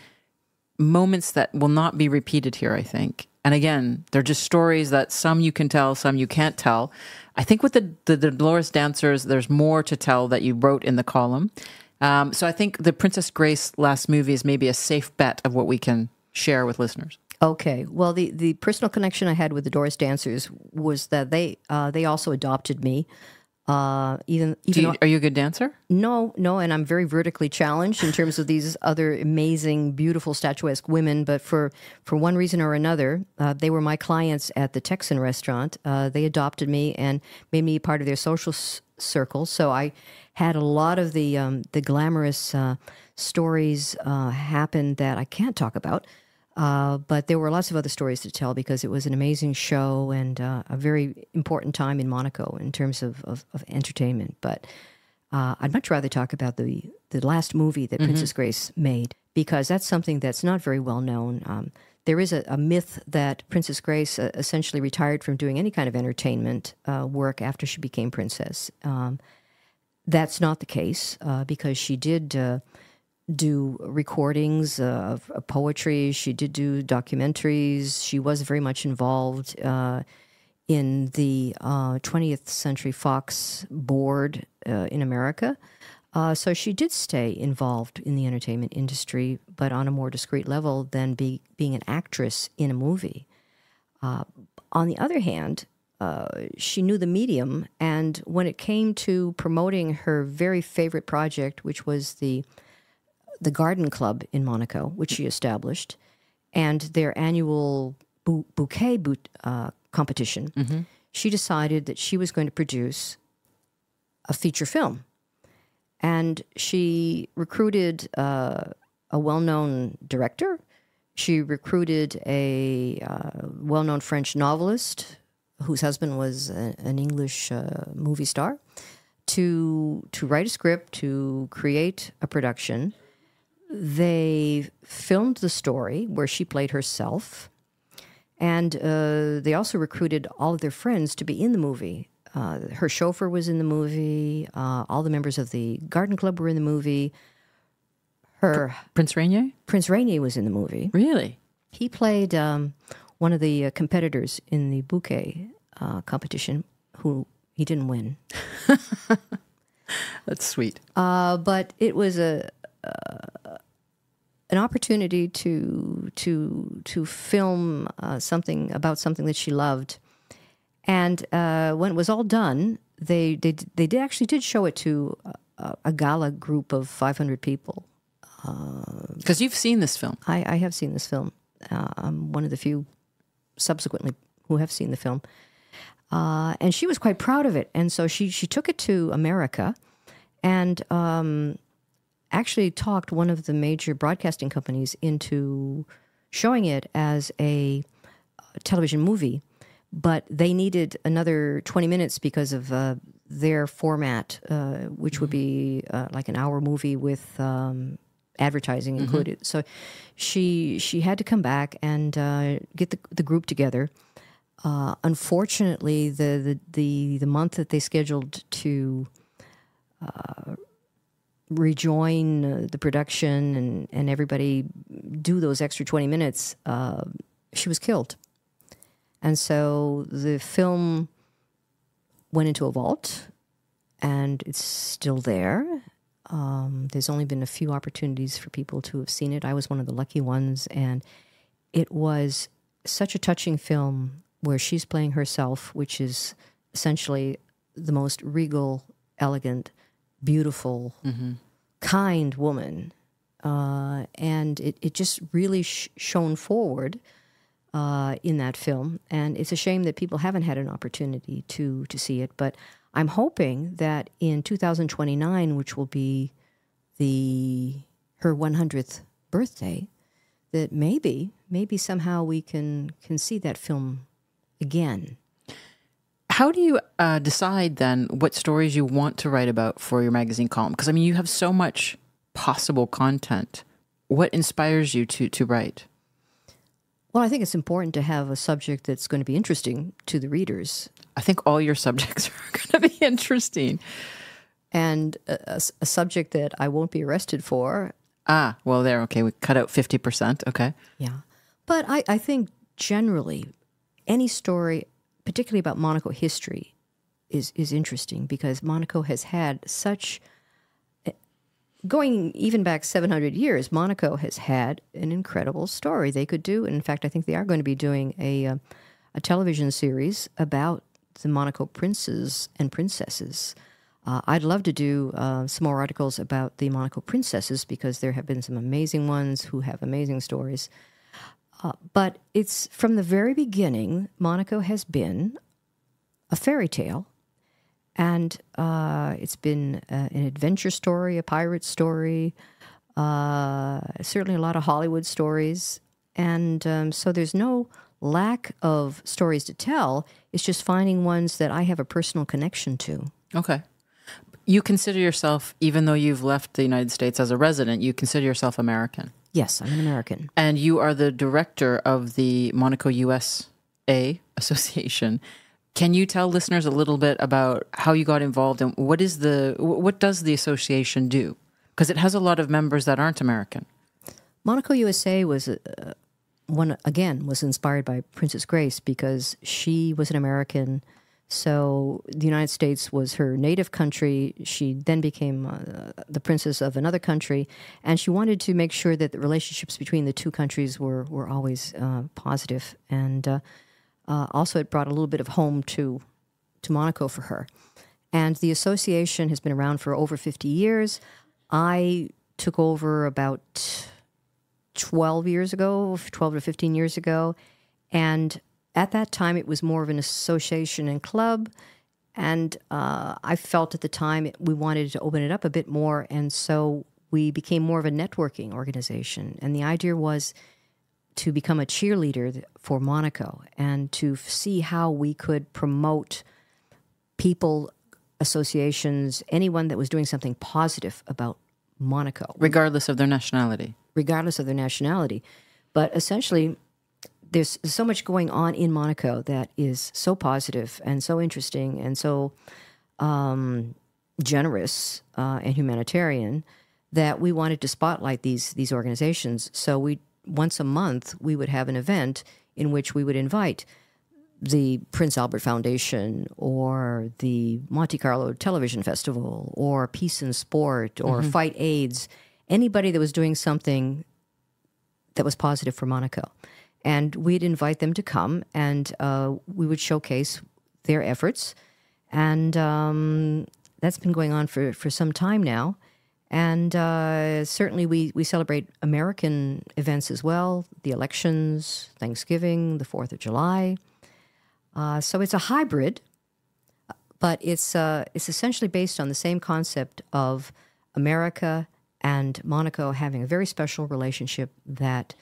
moments that will not be repeated here, I think. And again, they're just stories that some you can tell, some you can't tell. I think with the Dolores dancers, there's more to tell that you wrote in the column. So I think the Princess Grace last movie is maybe a safe bet of what we can share with listeners. Okay. Well, the personal connection I had with the Doris dancers was that they also adopted me. Are you a good dancer? No, and I'm very vertically challenged in terms of these other amazing, beautiful, statuesque women. But for one reason or another, they were my clients at the Texan restaurant. They adopted me and made me part of their social circle. So I had a lot of the glamorous stories happen that I can't talk about. But there were lots of other stories to tell, because it was an amazing show and a very important time in Monaco in terms of entertainment. But I'd much rather talk about the last movie that Princess Grace made, because that's something that's not very well known. There is a myth that Princess Grace essentially retired from doing any kind of entertainment work after she became princess. That's not the case, because she did do recordings of poetry. She did do documentaries. She was very much involved in the 20th Century Fox board in America. So she did stay involved in the entertainment industry, but on a more discreet level than being an actress in a movie. On the other hand, she knew the medium, and when it came to promoting her very favorite project, which was the Garden Club in Monaco, which she established, and their annual bouquet competition, she decided that she was going to produce a feature film. And she recruited a well-known director. She recruited a well-known French novelist whose husband was an English movie star to write a script, to create a production. They filmed the story where she played herself, and they also recruited all of their friends to be in the movie. Her chauffeur was in the movie. All the members of the garden club were in the movie. Prince Rainier? Prince Rainier was in the movie. Really? He played one of the competitors in the bouquet competition, who he didn't win. That's sweet. But it was an opportunity to film something about something that she loved. And when it was all done, they actually did show it to a gala group of 500 people. Because you've seen this film. I have seen this film. I'm one of the few subsequently who have seen the film. And she was quite proud of it. And so she took it to America and actually talked one of the major broadcasting companies into showing it as a television movie. But they needed another 20 minutes because of their format, which would be like an hour movie with advertising included. So she had to come back and get the group together. Unfortunately, the month that they scheduled to rejoin the production and everybody do those extra 20 minutes, she was killed. And so the film went into a vault, and it's still there. There's only been a few opportunities for people to have seen it. I was one of the lucky ones, and it was such a touching film where she's playing herself, which is essentially the most regal, elegant, beautiful, kind woman. And it just really shone forward in that film. And it's a shame that people haven't had an opportunity to see it. But I'm hoping that in 2029, which will be her 100th birthday, that maybe somehow we can see that film again. How do you decide then what stories you want to write about for your magazine column? Because I mean, you have so much possible content. What inspires you to write? Well, I think it's important to have a subject that's going to be interesting to the readers. I think all your subjects are going to be interesting. And a subject that I won't be arrested for. Ah, well, there. Okay, we cut out 50%. Okay. Yeah. But I think generally any story, particularly about Monaco history, is interesting because Monaco has had such... Going even back 700 years, Monaco has had an incredible story they could do. In fact, I think they are going to be doing a television series about the Monaco princes and princesses. I'd love to do some more articles about the Monaco princesses because there have been some amazing ones who have amazing stories. But it's from the very beginning, Monaco has been a fairy tale. And it's been an adventure story, a pirate story, certainly a lot of Hollywood stories. And so there's no lack of stories to tell. It's just finding ones that I have a personal connection to. Okay. You consider yourself, even though you've left the United States as a resident, you consider yourself American? Yes, I'm an American. And you are the director of the Monaco-USA Association. Can you tell listeners a little bit about how you got involved and what does the association do? Because it has a lot of members that aren't American. Monaco-USA was was inspired by Princess Grace because she was an American. So the United States was her native country. She then became the princess of another country, and she wanted to make sure that the relationships between the two countries were always positive. And also, it brought a little bit of home to Monaco for her. And the association has been around for over 50 years. I took over about 12 to 15 years ago. And at that time, it was more of an association and club. And I felt at the time we wanted to open it up a bit more. And so we became more of a networking organization. And the idea was to become a cheerleader for Monaco and to see how we could promote people associations, anyone that was doing something positive about Monaco. Regardless of their nationality. Regardless of their nationality. But essentially, there's so much going on in Monaco that is so positive and so interesting and so generous and humanitarian that we wanted to spotlight these organizations. So once a month, we would have an event in which we would invite the Prince Albert Foundation or the Monte Carlo Television Festival or Peace and Sport or Fight AIDS, anybody that was doing something that was positive for Monaco. And we'd invite them to come, and we would showcase their efforts. And that's been going on for some time now. And certainly we celebrate American events as well, the elections, Thanksgiving, the 4th of July. So it's a hybrid, but it's essentially based on the same concept of America and Monaco having a very special relationship that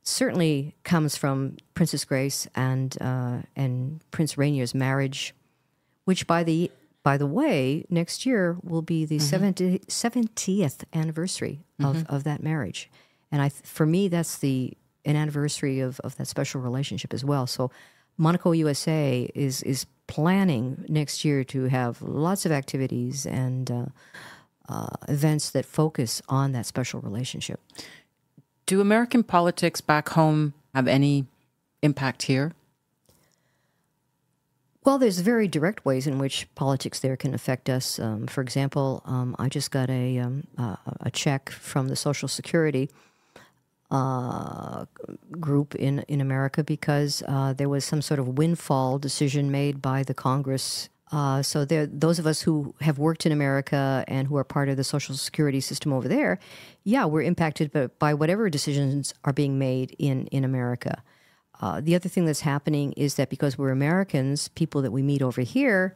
certainly comes from Princess Grace and Prince Rainier's marriage, which by the way, next year will be the 70th anniversary of that marriage, and for me that's an anniversary of that special relationship as well. So Monaco-USA is planning next year to have lots of activities and events that focus on that special relationship. Do American politics back home have any impact here? Well, there's very direct ways in which politics there can affect us. For example, I just got a check from the Social Security group in America because there was some sort of windfall decision made by the Congress. So those of us who have worked in America and who are part of the Social Security system over there, we're impacted by whatever decisions are being made in America. The other thing that's happening is that because we're Americans, people that we meet over here,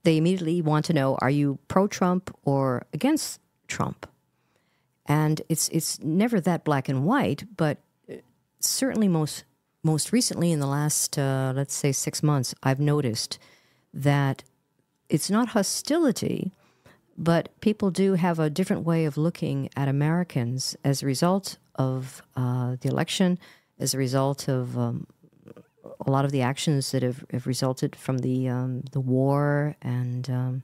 they immediately want to know, are you pro-Trump or against Trump? And it's never that black and white, but certainly most recently in the last, let's say 6 months, I've noticed that it's not hostility, but people do have a different way of looking at Americans as a result of the election, as a result of a lot of the actions that have resulted from the war and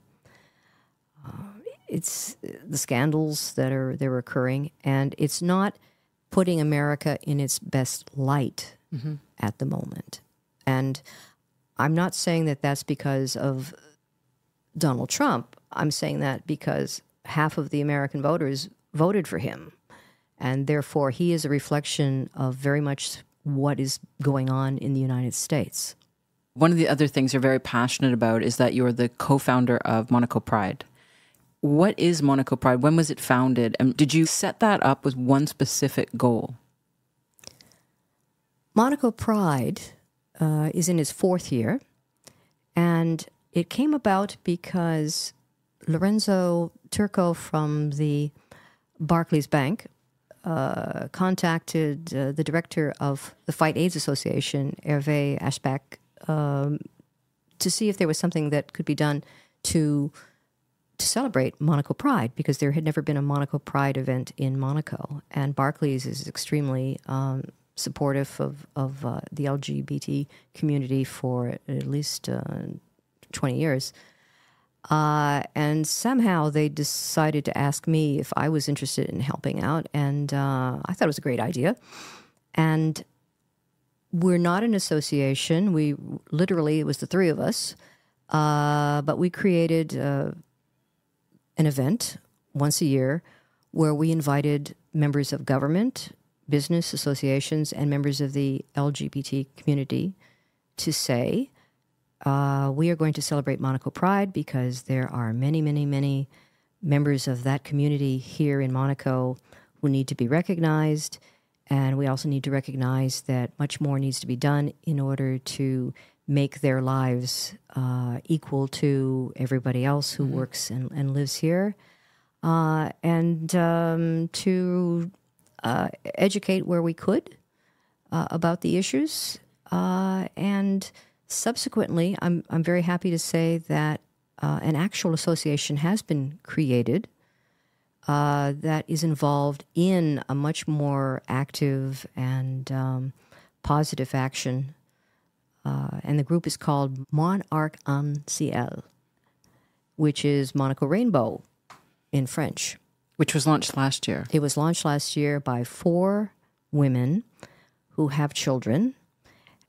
it's the scandals that are occurring, and it's not putting America in its best light at the moment. And I'm not saying that that's because of Donald Trump. I'm saying that because half of the American voters voted for him. And therefore, he is a reflection of very much what is going on in the United States. One of the other things you're very passionate about is that you're the co-founder of Monaco Pride. What is Monaco Pride? When was it founded? And did you set that up with one specific goal? Monaco Pride is in its 4th year, and it came about because Lorenzo Turco from the Barclays Bank contacted the director of the Fight AIDS Association, Hervé Ashbach, to see if there was something that could be done to celebrate Monaco Pride, because there had never been a Monaco Pride event in Monaco. And Barclays is extremely supportive of the LGBT community for at least 20 years. And somehow they decided to ask me if I was interested in helping out, and I thought it was a great idea. And we're not an association. It was the 3 of us, but we created an event once a year where we invited members of government, business associations, and members of the LGBT community to say, we are going to celebrate Monaco Pride because there are many, many, many members of that community here in Monaco who need to be recognized. And we also need to recognize that much more needs to be done in order to make their lives equal to everybody else who works and lives here. And to educate where we could about the issues. And subsequently, I'm very happy to say that an actual association has been created that is involved in a much more active and positive action. And the group is called Monaco-USA, which is Monaco Rainbow in French. Which was launched last year. It was launched last year by 4 women who have children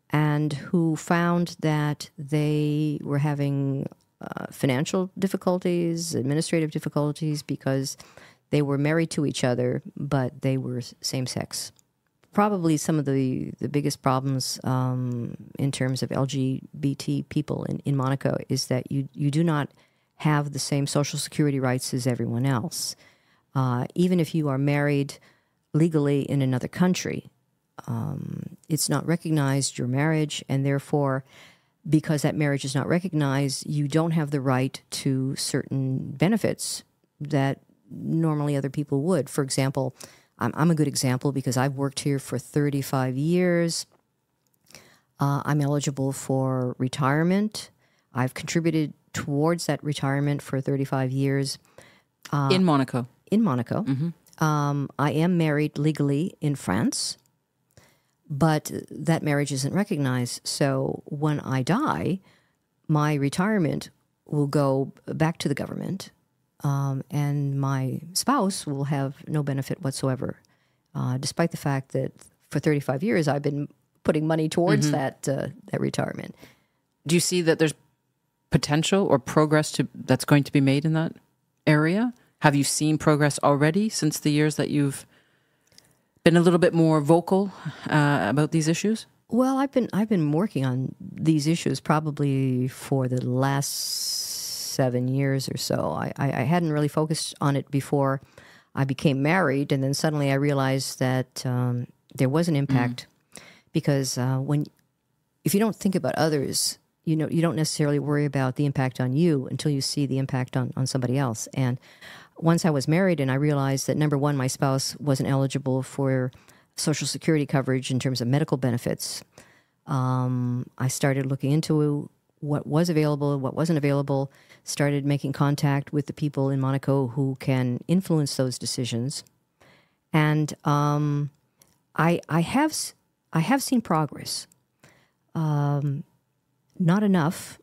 and who found that they were having financial difficulties, administrative difficulties, because they were married to each other, but they were same-sex. Probably some of the biggest problems in terms of LGBT people in Monaco is that you do not have the same Social Security rights as everyone else. Even if you are married legally in another country, it's not recognized, your marriage, and therefore, because that marriage is not recognized, you don't have the right to certain benefits that normally other people would. For example, I'm a good example because I've worked here for 35 years. I'm eligible for retirement. I've contributed towards that retirement for 35 years. In Monaco. In Monaco. Mm-hmm. I am married legally in France, but that marriage isn't recognized. So when I die, my retirement will go back to the government, and my spouse will have no benefit whatsoever, despite the fact that for 35 years I've been putting money towards that retirement. Do you see that there's potential or progress that's going to be made in that area? Have you seen progress already since the years that you've been a little bit more vocal about these issues? Well, I've been working on these issues probably for the last 7 years or so. I hadn't really focused on it before I became married, and then suddenly I realized that there was an impact because if you don't think about others, you don't necessarily worry about the impact on you until you see the impact on somebody else. And once I was married and I realized that, number one, my spouse wasn't eligible for Social Security coverage in terms of medical benefits, I started looking into what was available, what wasn't available, started making contact with the people in Monaco who can influence those decisions. And I have seen progress. Not enough.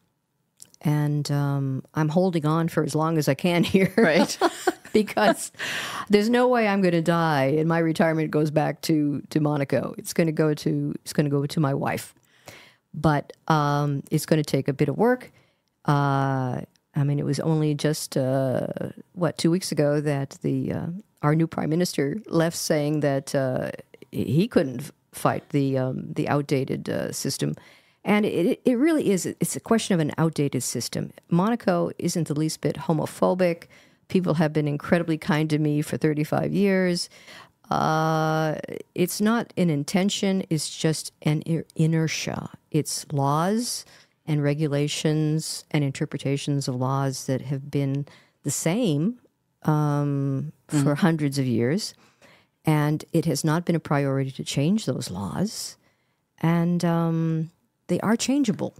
And I'm holding on for as long as I can here. Right. Because there's no way I'm going to die and my retirement goes back to Monaco. It's going to go to my wife. But it's going to take a bit of work. It was only just 2 weeks ago that our new prime minister left, saying that he couldn't fight the outdated system. And it really is. It's a question of an outdated system. Monaco isn't the least bit homophobic. People have been incredibly kind to me for 35 years. It's not an intention. It's just an inertia. It's laws and regulations and interpretations of laws that have been the same for hundreds of years. And it has not been a priority to change those laws. And they are changeable.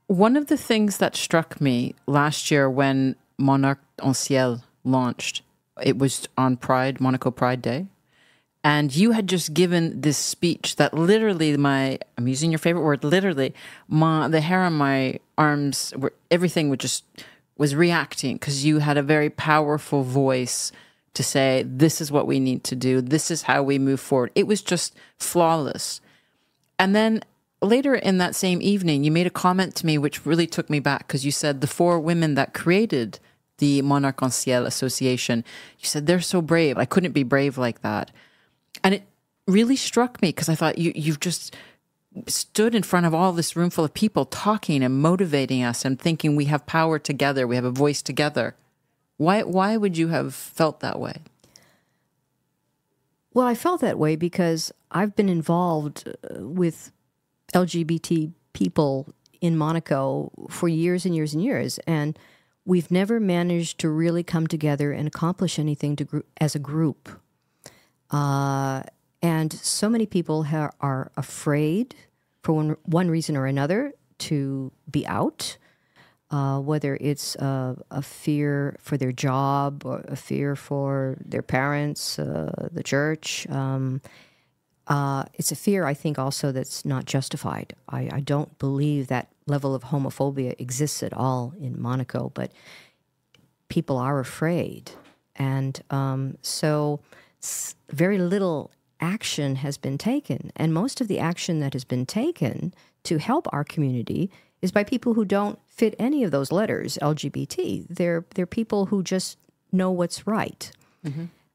One of the things that struck me last year when Monaco-USA launched, it was on Pride, Monaco Pride Day, and you had just given this speech that literally I'm using your favorite word, literally, the hair on my arms, everything was reacting, because you had a very powerful voice to say, this is what we need to do, this is how we move forward. It was just flawless. And then later in that same evening, you made a comment to me which really took me back, because you said the 4 women that created the Monaco-USA Association, you said, they're so brave. I couldn't be brave like that. And it really struck me, because I thought you've just stood in front of all this room full of people talking and motivating us and thinking we have power together, we have a voice together. Why would you have felt that way? Well, I felt that way because I've been involved with LGBT people in Monaco for years and years and years, and we've never managed to really come together and accomplish anything as a group. And so many people are afraid, for one reason or another, to be out. whether it's a fear for their job or a fear for their parents, the church. It's a fear, I think, also that's not justified. I don't believe that level of homophobia exists at all in Monaco, but people are afraid. And so very little action has been taken. And most of the action that has been taken to help our community is by people who don't fit any of those letters, LGBT. They're people who just know what's right.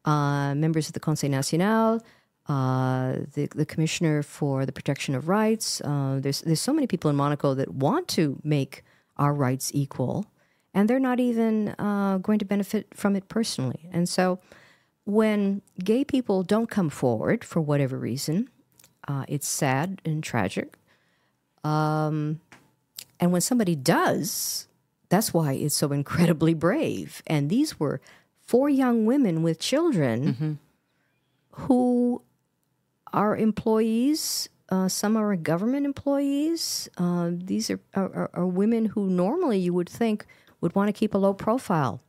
Members of the Conseil National, the Commissioner for the Protection of Rights. There's so many people in Monaco that want to make our rights equal, and they're not even going to benefit from it personally. And so when gay people don't come forward for whatever reason, it's sad and tragic. And when somebody does, that's why it's so incredibly brave. And these were 4 young women with children who are employees. Some are government employees. These are women who normally you would think would want to keep a low profile.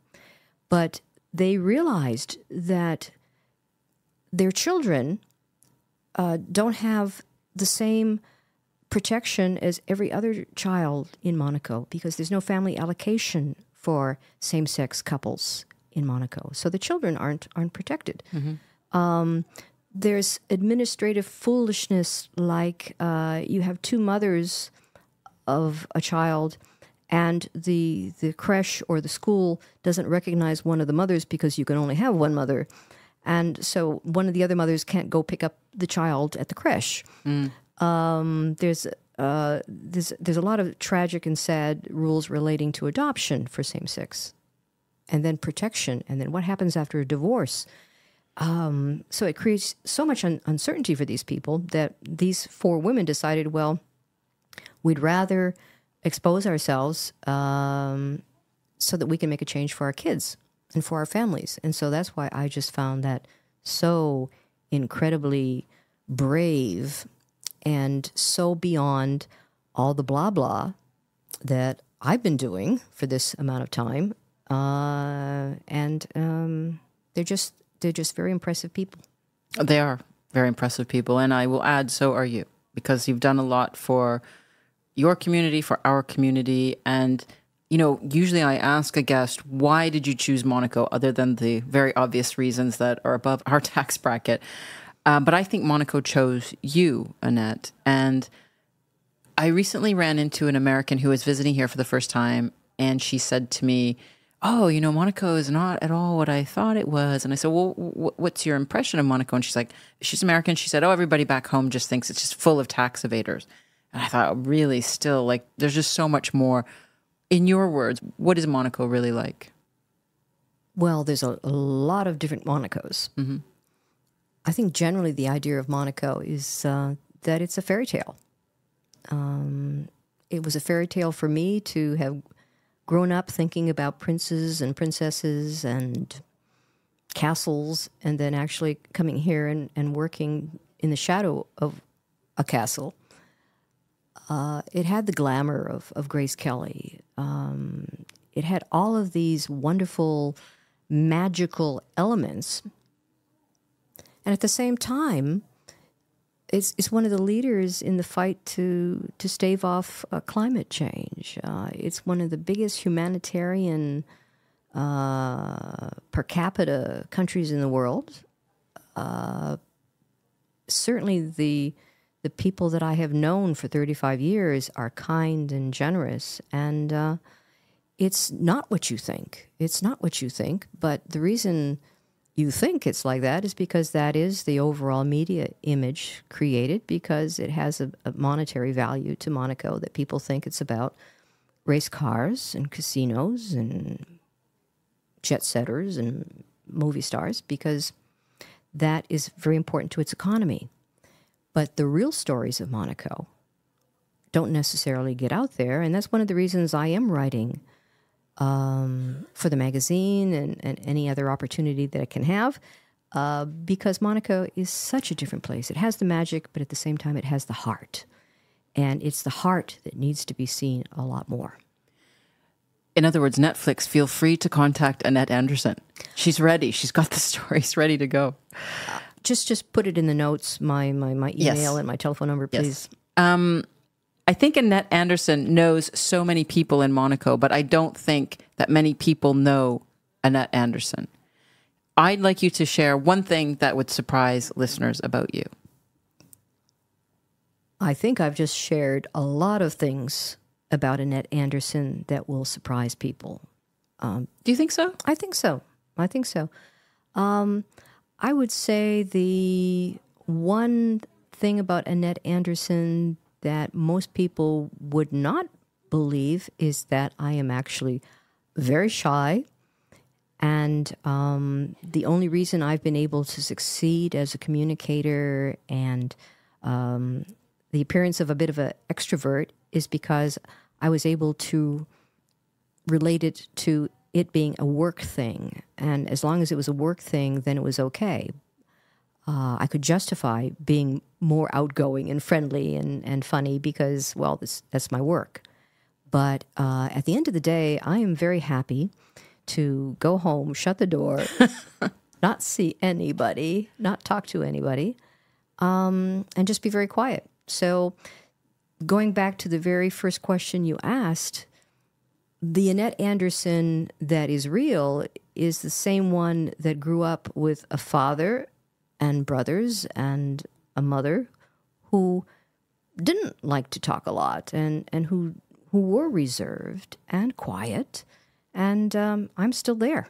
But they realized that their children don't have the same protection as every other child in Monaco because there's no family allocation for same-sex couples in Monaco. So the children aren't protected. There's administrative foolishness like you have 2 mothers of a child and the creche or the school doesn't recognize one of the mothers because you can only have one mother. And so one of the other mothers can't go pick up the child at the creche. There's a lot of tragic and sad rules relating to adoption for same-sex, and then protection, and then what happens after a divorce. So it creates so much uncertainty for these people that these 4 women decided, well, we'd rather expose ourselves so that we can make a change for our kids and for our families. And so that's why I just found that so incredibly brave and so beyond all the blah blah that I've been doing for this amount of time, they're just very impressive people. They are very impressive people, and I will add, so are you, because you've done a lot for your community, for our community, and usually I ask a guest, why did you choose Monaco, other than the very obvious reasons that are above our tax bracket. But I think Monaco chose you, Annette. And I recently ran into an American who was visiting here for the first time, and she said to me, oh, Monaco is not at all what I thought it was. And I said, well, what's your impression of Monaco? And she's like, she's American. She said, oh, everybody back home just thinks it's just full of tax evaders. And I thought, really, still, like, there's just so much more. In your words, what is Monaco really like? Well, there's a lot of different Monacos. I think generally the idea of Monaco is that it's a fairy tale. It was a fairy tale for me to have grown up thinking about princes and princesses and castles, and then actually coming here and working in the shadow of a castle. It had the glamour of Grace Kelly. It had all of these wonderful, magical elements. And at the same time, it's one of the leaders in the fight to stave off climate change. It's one of the biggest humanitarian per capita countries in the world. Certainly the people that I have known for 35 years are kind and generous, and it's not what you think. It's not what you think, but the reason you think it's like that is because that is the overall media image created, because it has a monetary value to Monaco, that people think it's about race cars and casinos and jet setters and movie stars, because that is very important to its economy. But the real stories of Monaco don't necessarily get out there, and that's one of the reasons I am writing for the magazine and any other opportunity that it can have, because Monaco is such a different place. It has the magic, but at the same time, it has the heart. And it's the heart that needs to be seen a lot more. In other words, Netflix, feel free to contact Annette Anderson. She's ready. She's got the stories ready to go. Just put it in the notes, my email Yes. and my telephone number, please. Yes. I think Annette Anderson knows so many people in Monaco, but I don't think that many people know Annette Anderson. I'd like you to share one thing that would surprise listeners about you. I think I've just shared a lot of things about Annette Anderson that will surprise people. Do you think so? I think so. I would say the one thing about Annette Anderson that most people would not believe is that I am actually very shy. And the only reason I've been able to succeed as a communicator and the appearance of a bit of an extrovert is because I was able to relate it to it being a work thing. And as long as it was a work thing, then it was okay. I could justify being more outgoing and friendly and funny because, well, that's my work. But at the end of the day, I am very happy to go home, shut the door, not see anybody, not talk to anybody, and just be very quiet. So going back to the very first question you asked, the Annette Anderson that is real is the same one that grew up with a father and brothers and a mother who didn't like to talk a lot and who were reserved and quiet. And I'm still there.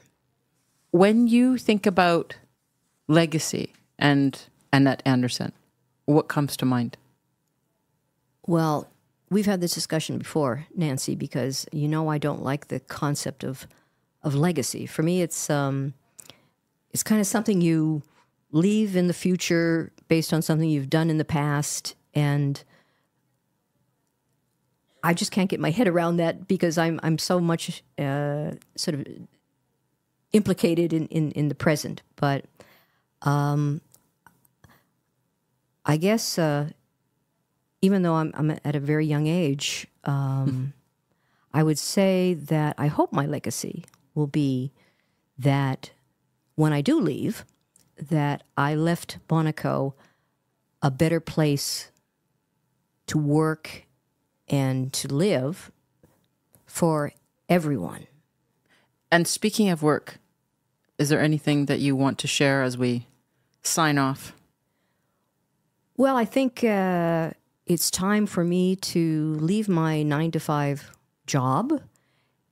When you think about legacy and Annette Anderson, what comes to mind? Well, we've had this discussion before, Nancy, because I don't like the concept of legacy. For me, it's kind of something you leave in the future based on something you've done in the past, and I just can't get my head around that because I'm so much sort of implicated in the present. But I guess even though I'm at a very young age, I would say that I hope my legacy will be that when I do leave, that I left Monaco a better place to work and to live for everyone. And speaking of work, is there anything that you want to share as we sign off? Well, I think it's time for me to leave my 9-to-5 job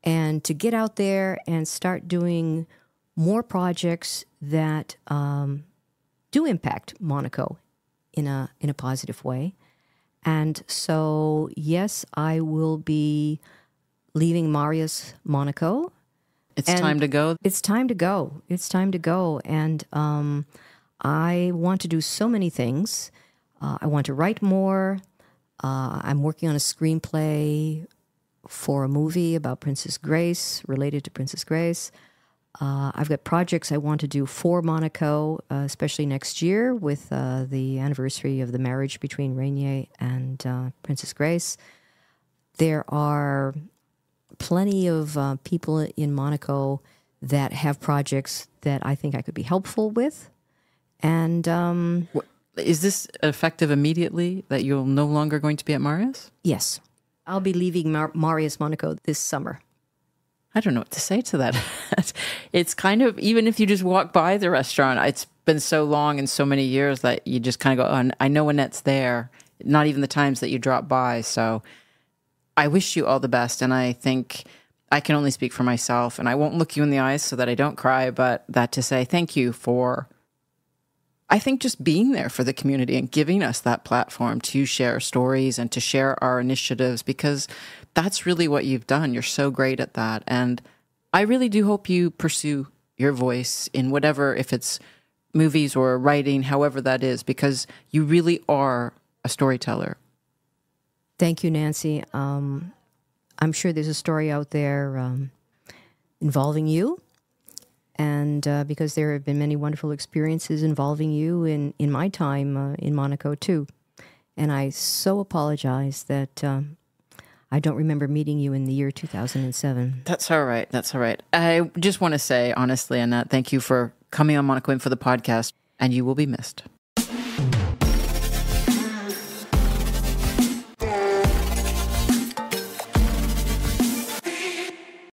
and to get out there and start doing more projects that do impact Monaco in a positive way. And so, yes, I will be leaving Marius Monaco. It's time to go. It's time to go. It's time to go. And I want to do so many things. I want to write more. I'm working on a screenplay for a movie about Princess Grace, related to Princess Grace. I've got projects I want to do for Monaco, especially next year with the anniversary of the marriage between Rainier and Princess Grace. There are plenty of people in Monaco that have projects that I think I could be helpful with. And is this effective immediately, that you're no longer going to be at Marius? Yes. I'll be leaving Marius Monaco this summer. I don't know what to say to that. It's kind of, even if you just walk by the restaurant, it's been so long and so many years that you just kind of go, oh, I know Annette's there, not even the times that you drop by. So I wish you all the best. And I think I can only speak for myself, and I won't look you in the eyes so that I don't cry, but that to say thank you for, I think, just being there for the community and giving us that platform to share stories and to share our initiatives, because that's really what you've done. You're so great at that. And I really do hope you pursue your voice in whatever, if it's movies or writing, however that is, because you really are a storyteller. Thank you, Nancy. I'm sure there's a story out there involving you. And because there have been many wonderful experiences involving you in my time in Monaco, too. And I so apologize that I don't remember meeting you in the year 2007. That's all right. That's all right. I just want to say, honestly, Annette, thank you for coming on Monaco In for the podcast, and you will be missed.